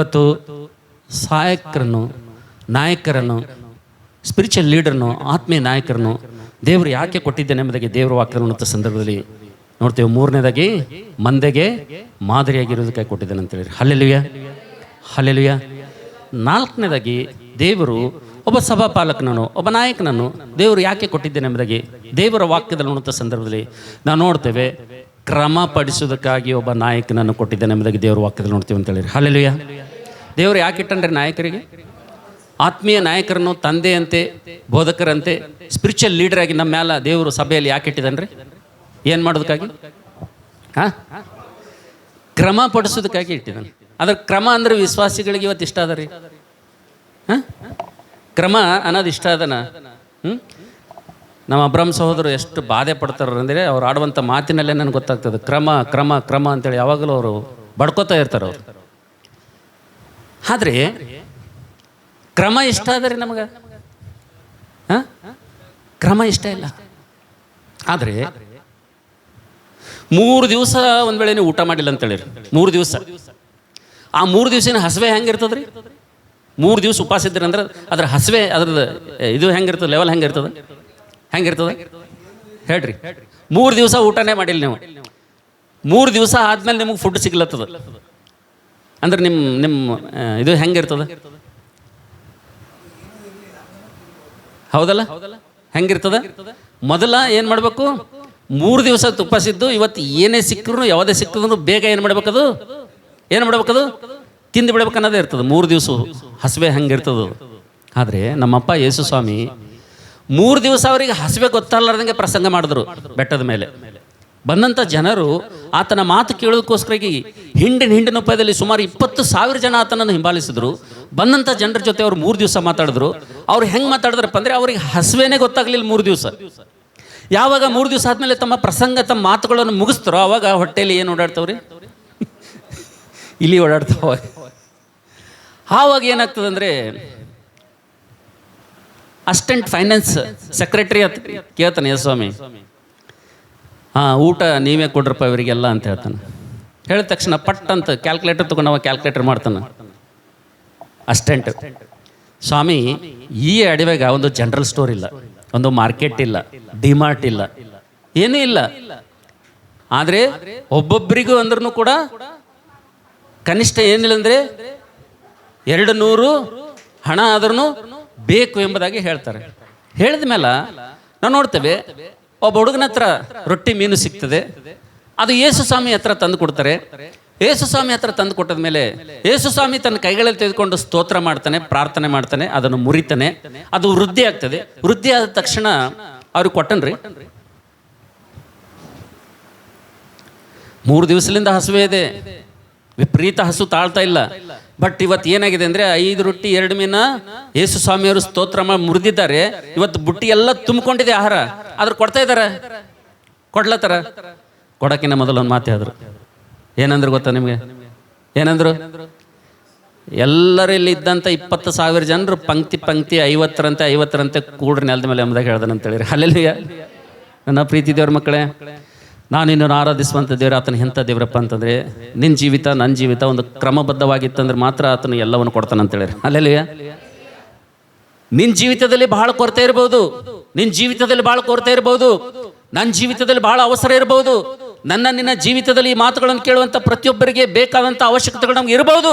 ಸಹಾಯಕರನ್ನು, ನಾಯಕರನ್ನು, ಸ್ಪಿರಿಚುವಲ್ ಲೀಡರ್ನು, ಆತ್ಮೀಯ ನಾಯಕರನ್ನು ದೇವರು ಯಾಕೆ ಕೊಟ್ಟಿದ್ದೇನೆ ಎಂಬುದಾಗಿ ದೇವರ ವಾಕ್ಯದ ಸಂದರ್ಭದಲ್ಲಿ ನೋಡ್ತೇವೆ. ಮೂರನೇದಾಗಿ ಮಂದೆಗೆ ಮಾದರಿಯಾಗಿರೋದಕ್ಕೆ ಕೊಟ್ಟಿದ್ದಾನೆ ಅಂತ ಹೇಳಿರಿ. Hallelujah, hallelujah. ನಾಲ್ಕನೇದಾಗಿ ದೇವರು ಒಬ್ಬ ಸಭಾಪಾಲಕನನ್ನು, ಒಬ್ಬ ನಾಯಕನನ್ನು ದೇವರು ಯಾಕೆ ಕೊಟ್ಟಿದ್ದೇನೆ ಎಂಬುದಾಗಿ ದೇವರ ವಾಕ್ಯದಲ್ಲಿ ನೋಡುವಂಥ ಸಂದರ್ಭದಲ್ಲಿ ನಾವು ನೋಡ್ತೇವೆ. ಕ್ರಮಪಡಿಸುವುದಕ್ಕಾಗಿ ಒಬ್ಬ ನಾಯಕನನ್ನು ಕೊಟ್ಟಿದ್ದೇನೆ ಎಂಬುದಾಗಿ ದೇವರ ವಾಕ್ಯದಲ್ಲಿ ನೋಡ್ತೀವಿ ಅಂತ ಹೇಳಿರಿ. ಹಲ್ಲೆಲೂಯಾ. ದೇವರು ಯಾಕೆ ಇಟ್ಟನ್ರಿ ನಾಯಕರಿಗೆ? ಆತ್ಮೀಯ ನಾಯಕರನ್ನು ತಂದೆಯಂತೆ, ಬೋಧಕರಂತೆ, ಸ್ಪಿರಿಚುವಲ್ ಲೀಡರಾಗಿ ನಮ್ಮ ಮ್ಯಾಲ ದೇವರು ಸಭೆಯಲ್ಲಿ ಯಾಕೆ ಇಟ್ಟಿದ್ದಾನ್ರಿ? ಏನು ಮಾಡೋದಕ್ಕಾಗಿ? ಕ್ರಮಪಡಿಸೋದಕ್ಕಾಗಿ ಇಟ್ಟಿದ್ದಾನೆ. ಅದ್ರ ಕ್ರಮ ಅಂದ್ರೆ ವಿಶ್ವಾಸಿಗಳಿಗೆ ಇವತ್ತು ಇಷ್ಟ ಅದ ರೀ. ಕ್ರಮ ಅನ್ನೋದು ಇಷ್ಟ ಅದನ. ನಮ್ಮ ಅಬ್ರಹ್ಮ ಸಹೋದರು ಎಷ್ಟು ಬಾಧೆ ಪಡ್ತಾರ ಅಂದರೆ ಅವ್ರು ಆಡುವಂಥ ಮಾತಿನಲ್ಲೇ ನನಗೆ ಗೊತ್ತಾಗ್ತದೆ. ಕ್ರಮ ಕ್ರಮ ಕ್ರಮ ಅಂತೇಳಿ ಯಾವಾಗಲೂ ಅವರು ಬಡ್ಕೋತಾ ಇರ್ತಾರೆ ಅವರು. ಆದರೆ ಕ್ರಮ ಇಷ್ಟ ಅದ ರೀ ನಮಗೆ. ಕ್ರಮ ಇಷ್ಟ ಇಲ್ಲ. ಆದರೆ 3 ದಿವಸ ಒಂದು ವೇಳೆ ನೀವು ಊಟ ಮಾಡಿಲ್ಲ ಅಂತೇಳಿರಿ, 3 ದಿವಸ, ಆ 3 ದಿವಸಿನ ಹಸಿವೆ ಹೆಂಗಿರ್ತದೆ ರೀ? 3 ದಿವಸ ಉಪವಾಸ ಇದ್ರಿ ಅಂದ್ರೆ ಅದ್ರ ಹಸಿವೆ, ಅದ್ರದ್ದು ಇದು ಹೆಂಗಿರ್ತದೆ, ಲೆವೆಲ್ ಹೆಂಗಿರ್ತದೆ ಹೇಳ್ರಿ. 3 ದಿವಸ ಊಟನೇ ಮಾಡಿಲ್ಲ ನೀವು, 3 ದಿವಸ ಆದ್ಮೇಲೆ ನಿಮಗೆ ಫುಡ್ ಸಿಗ್ಲತ್ತದ ಅಂದ್ರೆ ನಿಮ್ಮ ಇದು ಹೆಂಗಿರ್ತದೆ? ಹೌದಲ್ಲ? ಹೆಂಗಿರ್ತದ? ಮೊದಲ ಏನು ಮಾಡಬೇಕು? 3 ದಿವಸ ತುಪ್ಪಸಿದ್ದು ಇವತ್ತು ಏನೇ ಸಿಕ್ಕರು, ಯಾವುದೇ ಸಿಕ್ಕದ್ರು ಬೇಗ ಏನು ಮಾಡ್ಬೇಕದು? ತಿಂದು ಬಿಡ್ಬೇಕು ಅನ್ನೋದೇ ಇರ್ತದೆ. 3 ದಿವಸ ಹಸಿವೆ ಹಂಗಿರ್ತದೆ. ಆದರೆ ನಮ್ಮಪ್ಪ ಯೇಸು ಸ್ವಾಮಿ 3 ದಿವಸ ಅವರಿಗೆ ಹಸಿವೆ ಗೊತ್ತಾಗಲಾರ್ದಂಗೆ ಪ್ರಸಂಗ ಮಾಡಿದ್ರು. ಬೆಟ್ಟದ ಮೇಲೆ ಬಂದಂಥ ಜನರು ಆತನ ಮಾತು ಕೇಳೋದಕ್ಕೋಸ್ಕರ ಹಿಂಡಿನ ಉಪಾಯದಲ್ಲಿ ಸುಮಾರು 20,000 ಜನ ಆತನನ್ನು ಹಿಂಬಾಲಿಸಿದ್ರು. ಬಂದಂಥ ಜನರ ಜೊತೆ ಅವ್ರು 3 ದಿವಸ ಮಾತಾಡಿದ್ರು. ಅವ್ರು ಹೆಂಗೆ ಮಾತಾಡಿದ್ರಪ್ಪ ಅಂದರೆ ಅವ್ರಿಗೆ ಹಸಿವೆನೇ ಗೊತ್ತಾಗಲಿಲ್ಲ 3 ದಿವಸ. ಯಾವಾಗ 3 ದಿವಸ ಆದಮೇಲೆ ತಮ್ಮ ಪ್ರಸಂಗ, ತಮ್ಮ ಮಾತುಗಳನ್ನು ಮುಗಿಸ್ತಾರೋ ಆವಾಗ ಹೊಟ್ಟೆಯಲ್ಲಿ ಏನು ಓಡಾಡ್ತಾವ್ರಿ? ಇಲ್ಲಿ ಓಡಾಡ್ತಾವ. ಆವಾಗ ಏನಾಗ್ತದಂದರೆ ಅಸಿಸ್ಟೆಂಟ್ ಫೈನಾನ್ಸ್ ಸೆಕ್ರೆಟರಿ ಅಂತ ಕೇಳ್ತಾನೆ ಯೇಸು ಸ್ವಾಮಿ, ಊಟ ನೀವೇ ಕೊಡ್ರಪ್ಪ ಇವರಿಗೆಲ್ಲ ಅಂತ ಹೇಳ್ತಾನೆ. ಹೇಳಿದ ತಕ್ಷಣ ಪಟ್ ಅಂತ ಕ್ಯಾಲ್ಕುಲೇಟರ್ ತೊಗೊಂಡು ಅವ ಕ್ಯಾಲ್ಕುಲೇಟರ್ ಮಾಡ್ತಾನೆ ಅಸಿಸ್ಟೆಂಟ್. ಸ್ವಾಮಿ, ಈ ಅಡವೆಗ ಒಂದು ಜನರಲ್ ಸ್ಟೋರ್ ಇಲ್ಲ, ಒಂದು ಮಾರ್ಕೆಟ್ ಇಲ್ಲ, ಡಿಮಾರ್ಟ್ ಇಲ್ಲ, ಏನೂ ಇಲ್ಲ. ಆದರೆ ಒಬ್ಬೊಬ್ಬರಿಗೂ ಅಂದ್ರೂ ಕೂಡ ಕನಿಷ್ಠ ಏನಿಲ್ಲ ಅಂದರೆ 200 ಹಣ ಆದ್ರೂ ಬೇಕು ಎಂಬುದಾಗಿ ಹೇಳ್ತಾರೆ. ಹೇಳಿದ ಮೇಲೆ ನಾವು ನೋಡ್ತೇವೆ, ಒಬ್ಬ ಹುಡುಗನ ಹತ್ರ ರೊಟ್ಟಿ ಮೀನು ಸಿಗ್ತದೆ. ಅದು ಯೇಸು ಸ್ವಾಮಿ ಹತ್ರ ತಂದು ಕೊಡ್ತಾರೆ. ಯೇಸು ಸ್ವಾಮಿ ಹತ್ರ ತಂದು ಕೊಟ್ಟದ ಮೇಲೆ ಯೇಸು ಸ್ವಾಮಿ ತನ್ನ ಕೈಗಳಲ್ಲಿ ತೆಗೆದುಕೊಂಡು ಸ್ತೋತ್ರ ಮಾಡ್ತಾನೆ, ಪ್ರಾರ್ಥನೆ ಮಾಡ್ತಾನೆ, ಅದನ್ನು ಮುರಿತಾನೆ, ಅದು ವೃದ್ಧಿ ಆಗ್ತದೆ. ವೃದ್ಧಿ ಆದ ತಕ್ಷಣ ಅವ್ರಿಗೆ ಕೊಟ್ಟನ್ರಿ. 3 ದಿವಸದಿಂದ ಹಸುವೆ ಇದೆ, ವಿಪರೀತ ಹಸು ತಾಳ್ತಾ ಇಲ್ಲ. ಬಟ್ ಇವತ್ತು ಏನಾಗಿದೆ ಅಂದರೆ 5 ರೊಟ್ಟಿ 2 ಮೀನ ಯೇಸು ಸ್ವಾಮಿಯವರು ಸ್ತೋತ್ರ ಮಾಡಿ ಮುರಿದಿದ್ದಾರೆ. ಇವತ್ತು ಬುಟ್ಟಿ ಎಲ್ಲ ತುಂಬಿಕೊಂಡಿದೆ ಆಹಾರ. ಆದ್ರೆ ಕೊಡ್ತಾ ಇದ್ದಾರೆ, ಕೊಡ್ಲತ್ತಾರ. ಕೊಡೋಕ್ಕಿಂತ ಮೊದಲು ಒಂದು ಮಾತು ಹೇಳಿದ್ರು. ಏನಂದ್ರು ಗೊತ್ತಾ ನಿಮಗೆ? ಏನಂದ್ರು? ಎಲ್ಲರೂ ಇಲ್ಲಿ ಇದ್ದಂಥ 20,000 ಜನರು ಪಂಕ್ತಿ 50ರಂತೆ ಕೂಡ್ರಿ ನೆಲದ ಮೇಲೆ ಎಂಬುದಾಗಿ ಹೇಳ್ದಾನೆ ಅಂತ ಹೇಳಿರಿ. ಹಲ್ಲೆಲೂಯಾ. ನನ್ನ ಪ್ರೀತಿ ದೇವ್ರ ಮಕ್ಕಳೇ, ನಾನು ನಿನ್ನನ್ನು ಆರಾಧಿಸುವಂಥ ದೇವ್ರ ಆತನ ಎಂಥ ದೇವ್ರಪ್ಪ ಅಂತಂದರೆ, ನಿನ್ನ ಜೀವಿತ ನನ್ನ ಜೀವಿತ ಒಂದು ಕ್ರಮಬದ್ಧವಾಗಿತ್ತಂದ್ರೆ ಮಾತ್ರ ಆತನು ಎಲ್ಲವನ್ನು ಕೊಡ್ತಾನೆ ಅಂತ ಹೇಳಿರಿ. ಹಲ್ಲೆಲೂಯಾ. ನಿನ್ನ ಜೀವಿತದಲ್ಲಿ ಬಹಳ ಕೊರತೆ ಇರ್ಬೋದು, ನಿನ್ನ ಜೀವಿತದಲ್ಲಿ ಬಹಳ ಕೊರತೆ ಇರ್ಬೋದು, ನನ್ನ ಜೀವಿತದಲ್ಲಿ ಬಹಳ ಅವಸರ ಇರ್ಬೋದು. ನಿನ್ನ ಜೀವಿತದಲ್ಲಿ ಈ ಮಾತುಗಳನ್ನು ಕೇಳುವಂಥ ಪ್ರತಿಯೊಬ್ಬರಿಗೆ ಬೇಕಾದಂಥ ಅವಶ್ಯಕತೆಗಳು ನಮ್ಗೆ ಇರ್ಬೋದು.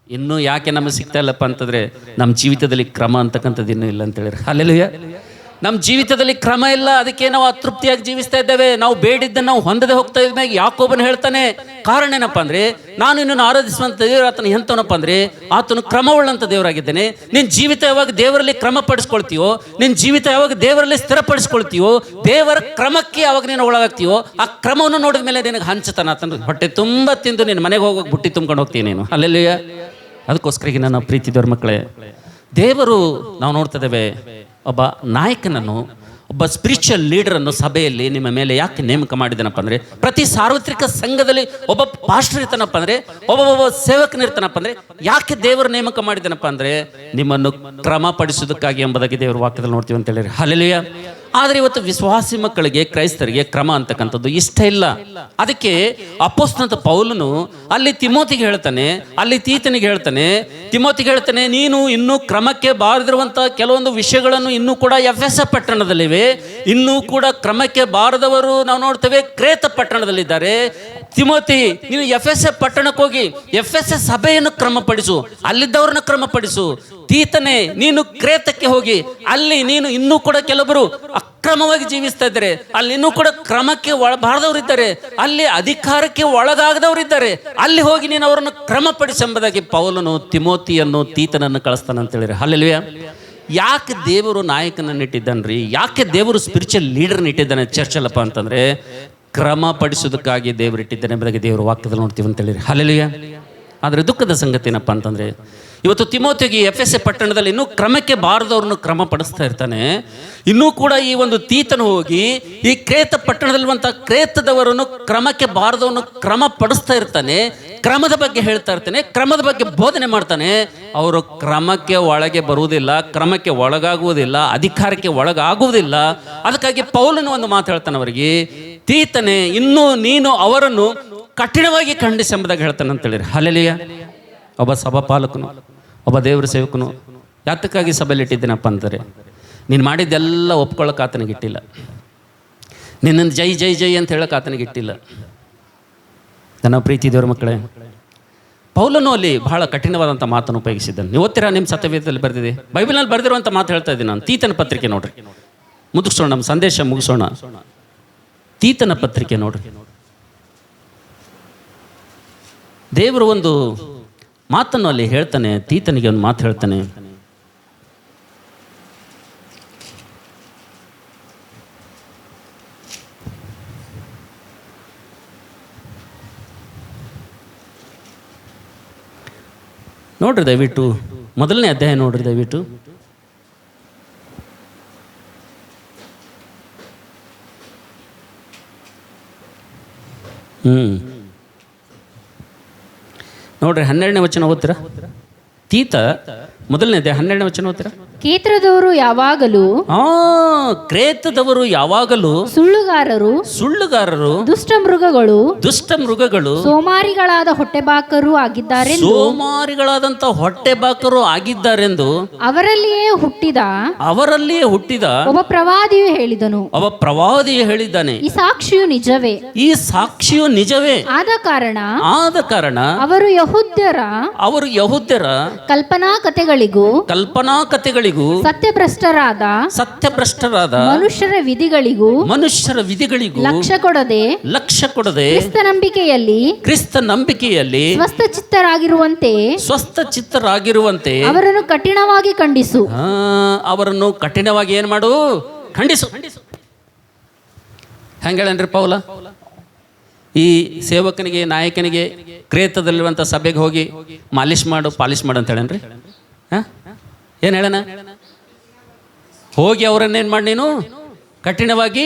ಇನ್ನೂ ಯಾಕೆ ನಮಗೆ ಸಿಗ್ತಾ ಇಲ್ಲಪ್ಪ ಅಂತಂದರೆ ನಮ್ಮ ಜೀವಿತದಲ್ಲಿ ಕ್ರಮ ಅಂತಕ್ಕಂಥದ್ದು ಇನ್ನೂ ಇಲ್ಲ ಅಂತ ಹೇಳಿರಿ. ಹಲ್ಲೆಲೂಯಾ. ನಮ್ಮ ಜೀವಿತದಲ್ಲಿ ಕ್ರಮ ಇಲ್ಲ, ಅದಕ್ಕೆ ನಾವು ಅತೃಪ್ತಿಯಾಗಿ ಜೀವಿಸ್ತಾ ಇದ್ದೇವೆ. ನಾವು ಬೇಡಿದ್ದನ್ನು ನಾವು ಹೊಂದದೆ ಹೋಗ್ತಾ ಇದ್ಮೇಲೆ ಯಾಕೋಬನು ಹೇಳ್ತಾನೆ, ಕಾರಣ ಏನಪ್ಪ ಅಂದರೆ ನಾನು ನಿನ್ನನ್ನು ಆರಾಧಿಸುವಂಥ ದೇವರು ಆತನು ಎಂತವನಪ್ಪ ಅಂದರೆ ಆತನು ಕ್ರಮವುಳ್ಳಂಥ ದೇವರಾಗಿದ್ದೇನೆ. ನಿನ್ನ ಜೀವಿತ ಯಾವಾಗ ದೇವರಲ್ಲಿ ಕ್ರಮಪಡಿಸ್ಕೊಳ್ತೀಯೋ, ನಿನ್ನ ಜೀವಿತ ಯಾವಾಗ ದೇವರಲ್ಲಿ ಸ್ಥಿರಪಡಿಸ್ಕೊಳ್ತೀಯೋ, ದೇವರ ಕ್ರಮಕ್ಕೆ ಯಾವಾಗ ನೀನು ಒಳಗಾಗ್ತೀಯೋ, ಆ ಕ್ರಮವನ್ನು ನೋಡಿದ ಮೇಲೆ ನಿನಗೆ ಹಂಚತಾನ ಆತನ ಹೊಟ್ಟೆ ತುಂಬ ತಿಂದು ನಿನ್ನ ಮನೆಗೆ ಹೋಗೋಕೆ ಬುಟ್ಟಿ ತುಂಬ್ಕೊಂಡು ಹೋಗ್ತೀನಿ ನೀನು. ಅಲ್ಲೆಲ್ಲೂಯ್ಯ. ಅದಕ್ಕೋಸ್ಕರ ನನ್ನ ಪ್ರೀತಿ ದೇವ್ರ ಮಕ್ಕಳೇ, ದೇವರು ನಾವು ನೋಡ್ತಾ ಇದ್ದೇವೆ ಒಬ್ಬ ನಾಯಕನನ್ನು, ಒಬ್ಬ ಸ್ಪಿರಿಚುವಲ್ ಲೀಡರನ್ನು ಸಭೆಯಲ್ಲಿ ನಿಮ್ಮ ಮೇಲೆ ಯಾಕೆ ನೇಮಕ ಮಾಡಿದನಪ್ಪ ಅಂದರೆ, ಪ್ರತಿ ಸಾರ್ವತ್ರಿಕ ಸಂಘದಲ್ಲಿ ಒಬ್ಬ ಪಾಸ್ಟರ್ ಇರ್ತಾನಪ್ಪ ಅಂದರೆ, ಒಬ್ಬ ಸೇವಕನಿರ್ತಾನಪ್ಪ ಅಂದರೆ ಯಾಕೆ ದೇವರು ನೇಮಕ ಮಾಡಿದನಪ್ಪ ಅಂದರೆ ನಿಮ್ಮನ್ನು ಕ್ರಮಪಡಿಸೋದಕ್ಕಾಗಿ ಎಂಬುದಾಗಿ ದೇವರು ವಾಕ್ಯದಲ್ಲಿ ನೋಡ್ತೀವಿ ಅಂತ ಹೇಳಿರಿ. ಹಲ್ಲೆಲೂಯಾ. ಆದರೆ ಇವತ್ತು ವಿಶ್ವಾಸಿ ಮಕ್ಕಳಿಗೆ, ಕ್ರೈಸ್ತರಿಗೆ ಕ್ರಮ ಅಂತಕ್ಕಂಥದ್ದು ಇಷ್ಟ ಇಲ್ಲ. ಅದಕ್ಕೆ ಅಪೊಸ್ತಲನಾದ ಪೌಲನು ಅಲ್ಲಿ ತಿಮೋತಿಗೆ ಹೇಳ್ತಾನೆ, ಅಲ್ಲಿ ತೀತನಿಗೆ ಹೇಳ್ತಾನೆ, ತಿಮೋತಿಗೆ ಹೇಳ್ತಾನೆ, ನೀನು ಇನ್ನೂ ಕ್ರಮಕ್ಕೆ ಬಾರದಿರುವಂಥ ಕೆಲವೊಂದು ವಿಷಯಗಳನ್ನು ಇನ್ನೂ ಕೂಡ ಎಫೆಸ ಪಟ್ಟಣದಲ್ಲಿವೆ. ಇನ್ನೂ ಕೂಡ ಕ್ರಮಕ್ಕೆ ಬಾರದವರು ನಾವು ನೋಡ್ತೇವೆ ಕ್ರೇತ ಪಟ್ಟಣದಲ್ಲಿದ್ದಾರೆ. ತಿಮೋತಿ, ನೀನು ಎಫೆಸ ಪಟ್ಟಣಕ್ಕೆ ಹೋಗಿ ಎಫೆಸ ಸಭೆಯನ್ನು ಕ್ರಮಪಡಿಸು, ಅಲ್ಲಿದ್ದವ್ರನ್ನ ಕ್ರಮಪಡಿಸು. ತೀತನೇ, ನೀನು ಕ್ರೇತಕ್ಕೆ ಹೋಗಿ ಅಲ್ಲಿ ನೀನು ಇನ್ನೂ ಕೂಡ ಕೆಲವರು ಅಕ್ರಮವಾಗಿ ಜೀವಿಸ್ತಾ ಇದ್ದಾರೆ, ಅಲ್ಲಿ ಇನ್ನೂ ಕೂಡ ಕ್ರಮಕ್ಕೆ ಬಾರದವರಿದ್ದಾರೆ, ಅಲ್ಲಿ ಅಧಿಕಾರಕ್ಕೆ ಒಳಗಾಗದವರಿದ್ದಾರೆ, ಅಲ್ಲಿ ಹೋಗಿ ನೀನು ಅವರನ್ನು ಕ್ರಮಪಡಿಸೆಂಬುದಾಗಿ ಪೌಲನು ತಿಮೋತಿಯನ್ನು, ತೀತನನ್ನು ಕಳಿಸ್ತಾನೆ ಅಂತ ಹೇಳಿರಿ. ಹಲ್ಲೆಲೂಯಾ. ಯಾಕೆ ದೇವರು ನಾಯಕನನ್ನು ಇಟ್ಟಿದ್ದಾನ್ರಿ? ಯಾಕೆ ದೇವರು ಸ್ಪಿರಿಚುವಲ್ ಲೀಡರ್ನ ಇಟ್ಟಿದ್ದಾನೆ ಚರ್ಚಲ್ಲಪ್ಪ ಅಂತಂದರೆ ಕ್ರಮಪಡಿಸೋದಕ್ಕಾಗಿ ದೇವರು ಇಟ್ಟಿದ್ದಾನೆ ಎಂಬುದಾಗಿ ದೇವರು ವಾಕ್ಯದಲ್ಲಿ ನೋಡ್ತೀವಿ ಅಂತ ಹೇಳಿರಿ. ಹಲ್ಲೆಲೂಯಾ. ಆದರೆ ದುಃಖದ ಸಂಗತಿ ಏನಪ್ಪ ಅಂತಂದರೆ ಇವತ್ತು ತಿಮೋತಿಗೆ ಎಫೆಸ ಪಟ್ಟಣದಲ್ಲಿ ಇನ್ನೂ ಕ್ರಮಕ್ಕೆ ಬಾರದವ್ರನ್ನು ಕ್ರಮಪಡಿಸ್ತಾ ಇರ್ತಾನೆ. ಇನ್ನೂ ಕೂಡ ಈ ಒಂದು ತೀತನು ಹೋಗಿ ಈ ಕ್ರೇತ ಪಟ್ಟಣದಲ್ಲಿರುವಂಥ ಕ್ರೇತದವರನ್ನು ಕ್ರಮಕ್ಕೆ ಬಾರದವನು ಕ್ರಮಪಡಿಸ್ತಾ ಇರ್ತಾನೆ. ಕ್ರಮದ ಬಗ್ಗೆ ಹೇಳ್ತಾ ಇರ್ತಾನೆ, ಕ್ರಮದ ಬಗ್ಗೆ ಬೋಧನೆ ಮಾಡ್ತಾನೆ. ಅವರು ಕ್ರಮಕ್ಕೆ ಒಳಗೆ ಬರುವುದಿಲ್ಲ, ಕ್ರಮಕ್ಕೆ ಒಳಗಾಗುವುದಿಲ್ಲ, ಅಧಿಕಾರಕ್ಕೆ ಒಳಗಾಗುವುದಿಲ್ಲ. ಅದಕ್ಕಾಗಿ ಪೌಲನು ಒಂದು ಮಾತು ಹೇಳ್ತಾನೆ ಅವರಿಗೆ, ತೀತನೇ, ಇನ್ನೂ ನೀನು ಅವರನ್ನು ಕಠಿಣವಾಗಿ ಖಂಡಿಸೆಂಬುದಾಗಿ ಹೇಳ್ತಾನೆ ಅಂತ ಹೇಳಿರಿ. ಹಲ್ಲೆಲೂಯಾ. ಒಬ್ಬ ಸಭಾಪಾಲಕನು, ಒಬ್ಬ ದೇವರ ಸೇವಕನು ಯಾತಕ್ಕಾಗಿ ಸಭೆಯಲ್ಲಿ ಇಟ್ಟಿದ್ದೀನಪ್ಪ ಅಂತಾರೆ, ನೀನು ಮಾಡಿದ್ದೆಲ್ಲ ಒಪ್ಕೊಳ್ಳೋಕೆ ಆತನಿಗಿಟ್ಟಿಲ್ಲ, ನಿನ್ನನ್ನು ಜೈ ಜೈ ಜೈ ಅಂತ ಹೇಳೋಕೆ ಆತನಿಗಿಟ್ಟಿಲ್ಲ. ನನ್ನ ಪ್ರೀತಿ ದೇವರ ಮಕ್ಕಳೇ, ಪೌಲನು ಅಲ್ಲಿ ಬಹಳ ಕಠಿಣವಾದಂಥ ಮಾತನ್ನು ಉಪಯೋಗಿಸಿದ್ದಾನೆ. ನೀವು ಓದ್ತೀರಾ, ನಿಮ್ಮ ಸತ್ಯವೇದದಲ್ಲಿ ಬರೆದಿದೆ, ಬೈಬಲ್ನಲ್ಲಿ ಬರೆದಿರುವಂಥ ಮಾತು ಹೇಳ್ತಾ ಇದ್ದೀನಿ ನಾನು. ತೀತನ ಪತ್ರಿಕೆ ನೋಡ್ರಿ, ಮುಗಿಸೋಣ, ನಮ್ಮ ಸಂದೇಶ ಮುಗಿಸೋಣ. ತೀತನ ಪತ್ರಿಕೆ ನೋಡ್ರಿ, ದೇವರು ಒಂದು ಮಾತನ್ನು ಅಲ್ಲಿ ಹೇಳ್ತಾನೆ. ತೀತನಿಗೆ ಒಂದು ಮಾತು ಹೇಳ್ತಾನೆ. ನೋಡ್ರಿ ದಯವಿಟ್ಟು, ಮೊದಲನೇ ಅಧ್ಯಾಯ ನೋಡ್ರಿ ದಯವಿಟ್ಟು. ನೋಡ್ರಿ 12ನೇ ವಚನ ಓದ್ತೀರಾ? ತೀತ ಮೊದಲನೇ ಅಧ್ಯಾಯ 12ನೇ ವಚನ ಓದ್ತೀರಾ? ಕ್ರೇತದವರು ಯಾವಾಗಲೂ ಕ್ರೇತದವರು ಯಾವಾಗಲೂ ಸುಳ್ಳುಗಾರರು ದುಷ್ಟ ಮೃಗಗಳು ಸೋಮಾರಿಗಳಾದ ಹೊಟ್ಟೆಬಾಕರು ಆಗಿದ್ದಾರೆ, ಸೋಮಾರಿಗಳಾದಂಥ ಹೊಟ್ಟೆಬಾಕರು ಆಗಿದ್ದಾರೆಂದು ಅವರಲ್ಲಿಯೇ ಹುಟ್ಟಿದ ಒಬ್ಬ ಪ್ರವಾದಿಯು ಹೇಳಿದ್ದಾನೆ. ಈ ಸಾಕ್ಷಿಯು ನಿಜವೇ. ಆದ ಕಾರಣ ಅವರು ಯಹೂದ್ಯರ ಕಲ್ಪನಾ ಕಥೆಗಳಿಗೂ ಸತ್ಯಭ್ರಷ್ಟರಾದ ಮನುಷ್ಯರ ವಿಧಿಗಳಿಗೂ ಲಕ್ಷ್ಯ ಕೊಡದೆ ಕ್ರಿಸ್ತ ನಂಬಿಕೆಯಲ್ಲಿ ಸ್ವಸ್ಥ ಚಿತ್ತರಾಗಿರುವಂತೆ ಅವರನ್ನು ಕಠಿಣವಾಗಿ ಖಂಡಿಸು. ಅವರನ್ನು ಕಠಿಣವಾಗಿ ಏನು ಮಾಡು? ಖಂಡಿಸು. ಹೆಂಗೆ ಹೇಳನ್ರಿ ಪೌಲ? ಈ ಸೇವಕನಿಗೆ, ನಾಯಕನಿಗೆ ಕ್ರೇತದಲ್ಲಿರುವಂಥ ಸಭೆಗೆ ಹೋಗಿ ಪಾಲಿಶ್ ಮಾಡು ಅಂತ ಹೇಳನ್ರಿ. ಏನು ಹೇಳೋಣ? ಹೋಗಿ ಅವರನ್ನೇನು ಮಾಡಿ ನೀನು ಕಠಿಣವಾಗಿ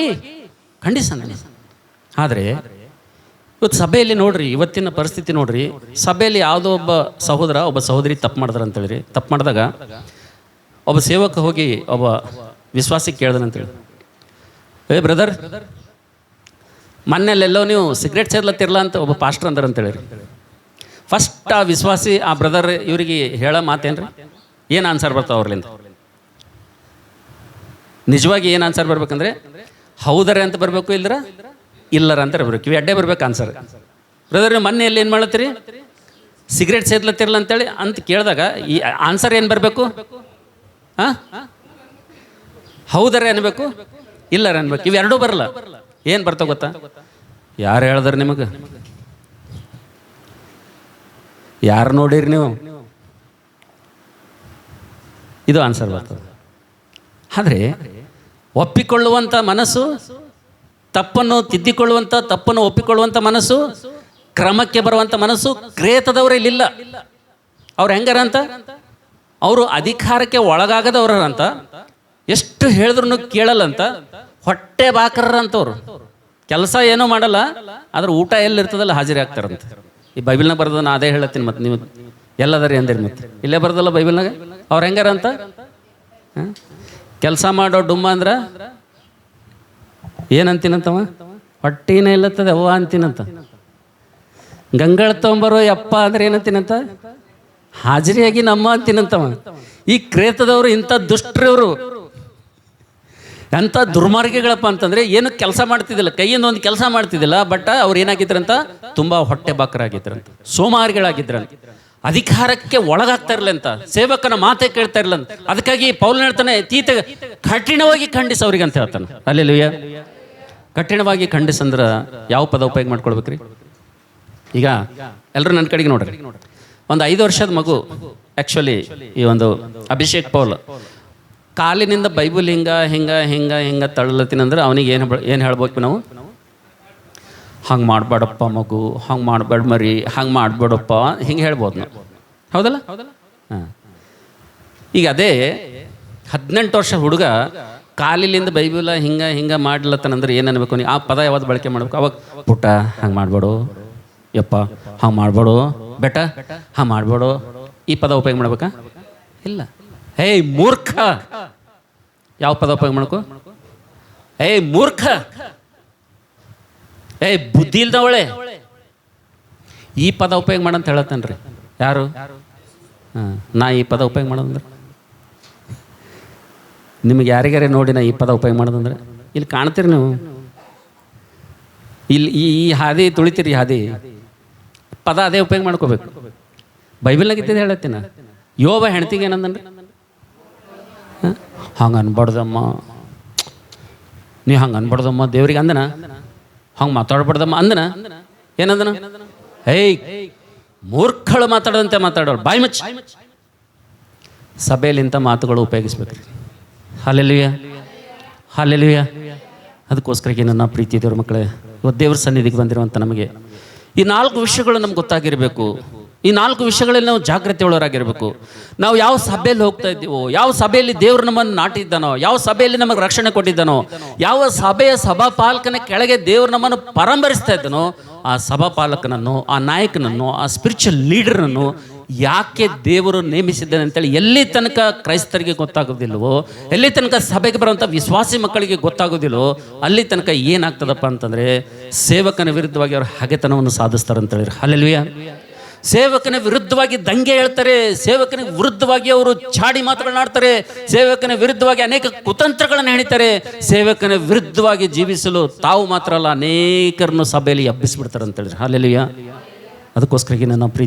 ಖಂಡಿಸೋಣ. ಆದರೆ ಇವತ್ತು ಸಭೆಯಲ್ಲಿ ನೋಡ್ರಿ, ಇವತ್ತಿನ ಪರಿಸ್ಥಿತಿ ನೋಡ್ರಿ, ಸಭೆಯಲ್ಲಿ ಯಾವುದೋ ಒಬ್ಬ ಸಹೋದರ, ಒಬ್ಬ ಸಹೋದರಿ ತಪ್ಪು ಮಾಡಿದ್ರು ಅಂತೇಳಿ, ತಪ್ಪು ಮಾಡಿದಾಗ ಒಬ್ಬ ಸೇವಕ ಹೋಗಿ ಒಬ್ಬ ವಿಶ್ವಾಸಿಗೆ ಕೇಳ್ದನಂತೇಳಿ, ಬ್ರದರ್, ಮೊನ್ನೆಲ್ಲೆಲ್ಲೋ ನೀವು ಸಿಗರೇಟ್ ಸೇರ್ಲತ್ತಿರಲ್ಲ ಅಂತ ಒಬ್ಬ ಪಾಸ್ಟರ್ ಅಂದಾರ ಅಂತೇಳಿ. ಫಸ್ಟ್ ಆ ವಿಶ್ವಾಸಿ, ಆ ಬ್ರದರ್ ಇವರಿಗೆ ಹೇಳೋ ಮಾತೇನ್ರಿ? ಏನು ಆನ್ಸರ್ ಬರ್ತಾವ ಅವ್ರಲಿಂದ? ನಿಜವಾಗಿ ಏನು ಆನ್ಸರ್ ಬರ್ಬೇಕಂದ್ರೆ ಹೌದರೆ ಅಂತ ಬರಬೇಕು, ಇಲ್ಲರ ಅಂತ ಬರಬೇಕು. ಇವು ಅಡ್ಡೇ ಬರ್ಬೇಕು ಆನ್ಸರ್. ಬ್ರದರ್, ನೀವು ಮೊನ್ನೆ ಎಲ್ಲಿ ಏನು ಮಾಡತ್ತೀರಿ? ಸಿಗರೇಟ್ ಸೇದ್ಲತ್ತಿರಲ್ಲ ಅಂತೇಳಿ ಅಂತ ಕೇಳಿದಾಗ ಈ ಆನ್ಸರ್ ಏನು ಬರಬೇಕು? ಹೌದರೆ ಅನ್ಬೇಕು, ಇಲ್ಲರ ಅನ್ಬೇಕು. ಇವೆರಡೂ ಬರಲ್ಲ. ಏನು ಬರ್ತಾವ ಗೊತ್ತಾ? ಯಾರು ಹೇಳಿದ್ರಿ ನಿಮಗೆ? ಯಾರು ನೋಡಿರಿ ನೀವು? ಇದು ಆನ್ಸರ್ ಬರ್ತದೆ. ಆದರೆ ಒಪ್ಪಿಕೊಳ್ಳುವಂಥ ಮನಸ್ಸು, ತಪ್ಪನ್ನು ತಿದ್ದಿಕೊಳ್ಳುವಂಥ, ತಪ್ಪನ್ನು ಒಪ್ಪಿಕೊಳ್ಳುವಂಥ ಮನಸ್ಸು, ಕ್ರಮಕ್ಕೆ ಬರುವಂಥ ಮನಸ್ಸು ಕ್ರೇತದವರಲ್ಲಿಲ್ಲ. ಅವ್ರು ಹೆಂಗಾರ ಅಂತ, ಅವರು ಅಧಿಕಾರಕ್ಕೆ ಒಳಗಾಗದವ್ರಂತ, ಎಷ್ಟು ಹೇಳಿದ್ರು ಕೇಳಲ್ಲಂತ, ಹೊಟ್ಟೆ ಬಾಕರಂತವ್ರು, ಕೆಲಸ ಏನೂ ಮಾಡಲ್ಲ, ಆದ್ರೆ ಊಟ ಎಲ್ಲಿರ್ತದಲ್ಲ ಹಾಜರಿ ಆಗ್ತಾರಂತೆ. ಈ ಬೈಬಲ್ನಾಗ ಬರ್ದದ, ನಾ ಅದೇ ಹೇಳತ್ತೀನಿ. ಮತ್ತೆ ನೀವು ಎಲ್ಲದರಿ ಅಂದಿರಿ, ಮತ್ತೆ ಇಲ್ಲೇ ಬರ್ದಲ್ಲ ಬೈಬಲ್ನಾಗ. ಅವ್ರು ಹೆಂಗಾರ ಅಂತ, ಕೆಲಸ ಮಾಡೋ ಡುಮ್ಮ ಅಂದ್ರೆ ಏನಂತೀನಂತವ? ಹೊಟ್ಟಿನ ಇಲ್ಲತ್ತದ ಅವ್ವ ಅಂತೀನಂತ. ಗಂಗಳ ತೊಂಬರೋ ಯಪ್ಪ ಅಂದ್ರೆ ಏನಂತೀನಂತ? ಹಾಜರಿಯಾಗಿ ನಮ್ಮ ಅಂತೀನಂತವ. ಈ ಕ್ರೇತದವರು ಇಂಥ ದುಷ್ಟ್ರವರು, ಎಂಥ ದುರ್ಮಾರ್ಗಿಗಳಪ್ಪ ಅಂತಂದ್ರೆ ಏನು ಕೆಲಸ ಮಾಡ್ತಿದ್ದಿಲ್ಲ, ಕೈಯಿಂದ ಒಂದು ಕೆಲಸ ಮಾಡ್ತಿದ್ದಿಲ್ಲ. ಬಟ್ ಅವ್ರು ಏನಾಗಿದ್ರಂತ? ತುಂಬ ಹೊಟ್ಟೆ ಬಾಕರಾಗಿದ್ರಂತ, ಸೋಮಾರಿಗಳಾಗಿದ್ರಂತ, ಅಧಿಕಾರಕ್ಕೆ ಒಳಗಾಗ್ತಾ ಇರ್ಲಂತ, ಸೇವಕನ ಮಾತೆ ಕೇಳ್ತಾ ಇರ್ಲಂತ. ಅದಕ್ಕಾಗಿ ಪೌಲ್ ಹೇಳ್ತಾನೆ, ತೀತ ಕಠಿಣವಾಗಿ ಖಂಡಿಸ ಅವ್ರಿಗೆ ಅಂತ ಹೇಳ್ತಾನೆ. ಅಲ್ಲೆಲ್ಲೂಯ್ಯ. ಕಠಿಣವಾಗಿ ಖಂಡಿಸಂದ್ರೆ ಯಾವ ಪದ ಉಪಯೋಗ ಮಾಡ್ಕೊಳ್ಬೇಕ್ರಿ? ಈಗ ಎಲ್ಲರೂ ನನ್ನ ಕಡೆಗೆ ನೋಡ್ರಿ. ಒಂದು 5 ವರ್ಷದ ಮಗು, ಆ್ಯಕ್ಚುಲಿ ಈ ಒಂದು ಅಭಿಷೇಕ್ ಪೌಲ್ ಕಾಲಿನಿಂದ ಬೈಬಲ್ ಹಿಂಗ ತಳ್ಳಲತ್ತೀನಂದ್ರೆ ಅವನಿಗೆ ಏನು ಹೇಳ್ಬೇಕು ನಾವು? ಹಂಗೆ ಮಾಡಬೇಡಪ್ಪ ಮಗು, ಹಂಗೆ ಮಾಡಬೇಡ ಮರಿ, ಹಂಗೆ ಮಾಡಬೇಡಪ್ಪ, ಹಿಂಗೆ ಹೇಳ್ಬೋದು ನಾವು. ಹೌದಲ್ಲ? ಹಾಂ. ಈಗ ಅದೇ 18 ವರ್ಷ ಹುಡುಗ ಕಾಲಿಲಿಂದ ಬೈಬಲ್ ಹಿಂಗೆ ಮಾಡ್ಲತ್ತನಂದ್ರೆ ಏನು ಅನ್ಬೇಕು ನೀವು? ಆ ಪದ ಯಾವ್ದು ಬಳಕೆ ಮಾಡ್ಬೇಕು? ಅವಾಗ ಪುಟ್ಟ ಹಂಗೆ ಮಾಡಬೇಡು, ಯಪ್ಪ ಹಂಗೆ ಮಾಡಬೇಡು, ಬೆಟ ಹಂಗೆ ಮಾಡಬೇಡು, ಈ ಪದ ಉಪಯೋಗ ಮಾಡ್ಬೇಕಾ? ಇಲ್ಲ. ಏಯ್ ಮೂರ್ಖ, ಯಾವ ಪದ ಉಪಯೋಗ ಮಾಡ್ಕೊ? ಏಯ್ ಮೂರ್ಖ, ಏಯ್ ಬುದ್ಧಿ ಇಲ್ದವಳೆ, ಈ ಪದ ಉಪಯೋಗ ಮಾಡಂತ ಹೇಳತ್ತನ್ರಿ. ಯಾರು? ಹಾಂ, ನಾ ಈ ಪದ ಉಪಯೋಗ ಮಾಡೋದಂದ್ರೆ ನಿಮಗೆ ಯಾರಿಗಾರೆ ನೋಡಿ ನಾ ಈ ಪದ ಉಪಯೋಗ ಮಾಡೋದಂದ್ರೆ ಇಲ್ಲಿ ಕಾಣ್ತೀರಿ ನೀವು, ಇಲ್ಲಿ ಈ ಹಾದಿ ತುಳಿತೀರಿ, ಹಾದಿ ಪದ ಅದೇ ಉಪಯೋಗ ಮಾಡ್ಕೋಬೇಕು. ಬೈಬಲ್ನಾಗ ಇದ್ದಿದ್ದು ಹೇಳತ್ತೀನ. ಯೋಬ ಹೆಣ್ತಿಗೆ ಏನಂದನ್ರಿ? ಹಂಗೆ ಅನ್ಬಾರ್ದಮ್ಮ, ನೀ ಹಂಗೆ ಅನ್ಬಾರ್ದಮ್ಮ ದೇವ್ರಿಗೆ ಅಂದನ, ಹಂಗೆ ಮಾತಾಡ್ಬಾರ್ದಮ್ಮ ಅಂದನ. ಏನಂದನ? ಏಯ್ ಮೂರ್ಖಳು ಮಾತಾಡೋದಂತೆ ಮಾತಾಡೋರು, ಬಾಯಿ ಮುಚ್ಚಿ. ಸಭೆಯಲ್ಲಿ ಇಂಥ ಮಾತುಗಳು ಉಪಯೋಗಿಸ್ಬೇಕ್ರಿ. Hallelujah, hallelujah. ಅದಕ್ಕೋಸ್ಕರ ನನ್ನ ಪ್ರೀತಿ ದೇವ್ರ ಮಕ್ಕಳೇ, ಇವತ್ತು ದೇವ್ರ ಸನ್ನಿಧಿಗೆ ಬಂದಿರುವಂಥ ನಮಗೆ ಈ 4 ವಿಷಯಗಳು ನಮ್ಗೆ ಗೊತ್ತಾಗಿರಬೇಕು. ಈ 4 ವಿಷಯಗಳಲ್ಲಿ ನಾವು ಜಾಗ್ರತೆ ಒಳವರಾಗಿರ್ಬೇಕು. ನಾವು ಯಾವ ಸಭೆಯಲ್ಲಿ ಹೋಗ್ತಾ ಇದ್ದೀವೋ, ಯಾವ ಸಭೆಯಲ್ಲಿ ದೇವ್ರು ನಮ್ಮನ್ನು ನಾಟಿದ್ದಾನೋ, ಯಾವ ಸಭೆಯಲ್ಲಿ ನಮಗೆ ರಕ್ಷಣೆ ಕೊಟ್ಟಿದ್ದಾನೋ, ಯಾವ ಸಭೆಯ ಸಭಾಪಾಲಕನ ಕೆಳಗೆ ದೇವ್ರು ನಮ್ಮನ್ನು ಪರಂಬರಿಸ್ತಾ ಇದ್ದಾನೋ, ಆ ಸಭಾಪಾಲಕನನ್ನು, ಆ ನಾಯಕನನ್ನು, ಆ ಸ್ಪಿರಿಚುವಲ್ ಲೀಡರನ್ನು ಯಾಕೆ ದೇವರು ನೇಮಿಸಿದ್ದಾನೆ ಅಂತೇಳಿ ಎಲ್ಲಿ ತನಕ ಕ್ರೈಸ್ತರಿಗೆ ಗೊತ್ತಾಗೋದಿಲ್ವೋ, ಎಲ್ಲಿ ತನಕ ಸಭೆಗೆ ಬರುವಂಥ ವಿಶ್ವಾಸಿ ಮಕ್ಕಳಿಗೆ ಗೊತ್ತಾಗೋದಿಲ್ವೋ, ಅಲ್ಲಿ ತನಕ ಏನಾಗ್ತದಪ್ಪ ಅಂತಂದರೆ ಸೇವಕನ ವಿರುದ್ಧವಾಗಿ ಅವರು ಹಗೆತನವನ್ನು ಸಾಧಿಸ್ತಾರಂತೇಳಿ. ಹಲ್ಲೆಲೂಯ. ಸೇವಕನ ವಿರುದ್ಧವಾಗಿ ದಂಗೆ ಹೇಳ್ತಾರೆ, ಸೇವಕನ ವಿರುದ್ಧವಾಗಿ ಅವರು ಚಾಡಿ ಮಾತುಗಳನ್ನಾಡ್ತಾರೆ, ಸೇವಕನ ವಿರುದ್ಧವಾಗಿ ಅನೇಕ ಕುತಂತ್ರಗಳನ್ನು ಹೆಣಿತಾರೆ, ಸೇವಕನ ವಿರುದ್ಧವಾಗಿ ಜೀವಿಸಲು ತಾವು ಮಾತ್ರ ಅಲ್ಲ ಅನೇಕರನ್ನು ಸಭೆಯಲ್ಲಿ ಹಬ್ಬಿಸ್ಬಿಡ್ತಾರೆ ಅಂತೇಳಿ. ಹಲ್ಲೆಲೂಯ. ಅದಕ್ಕೋಸ್ಕರ ನನ್ನ ಪ್ರೀತಿ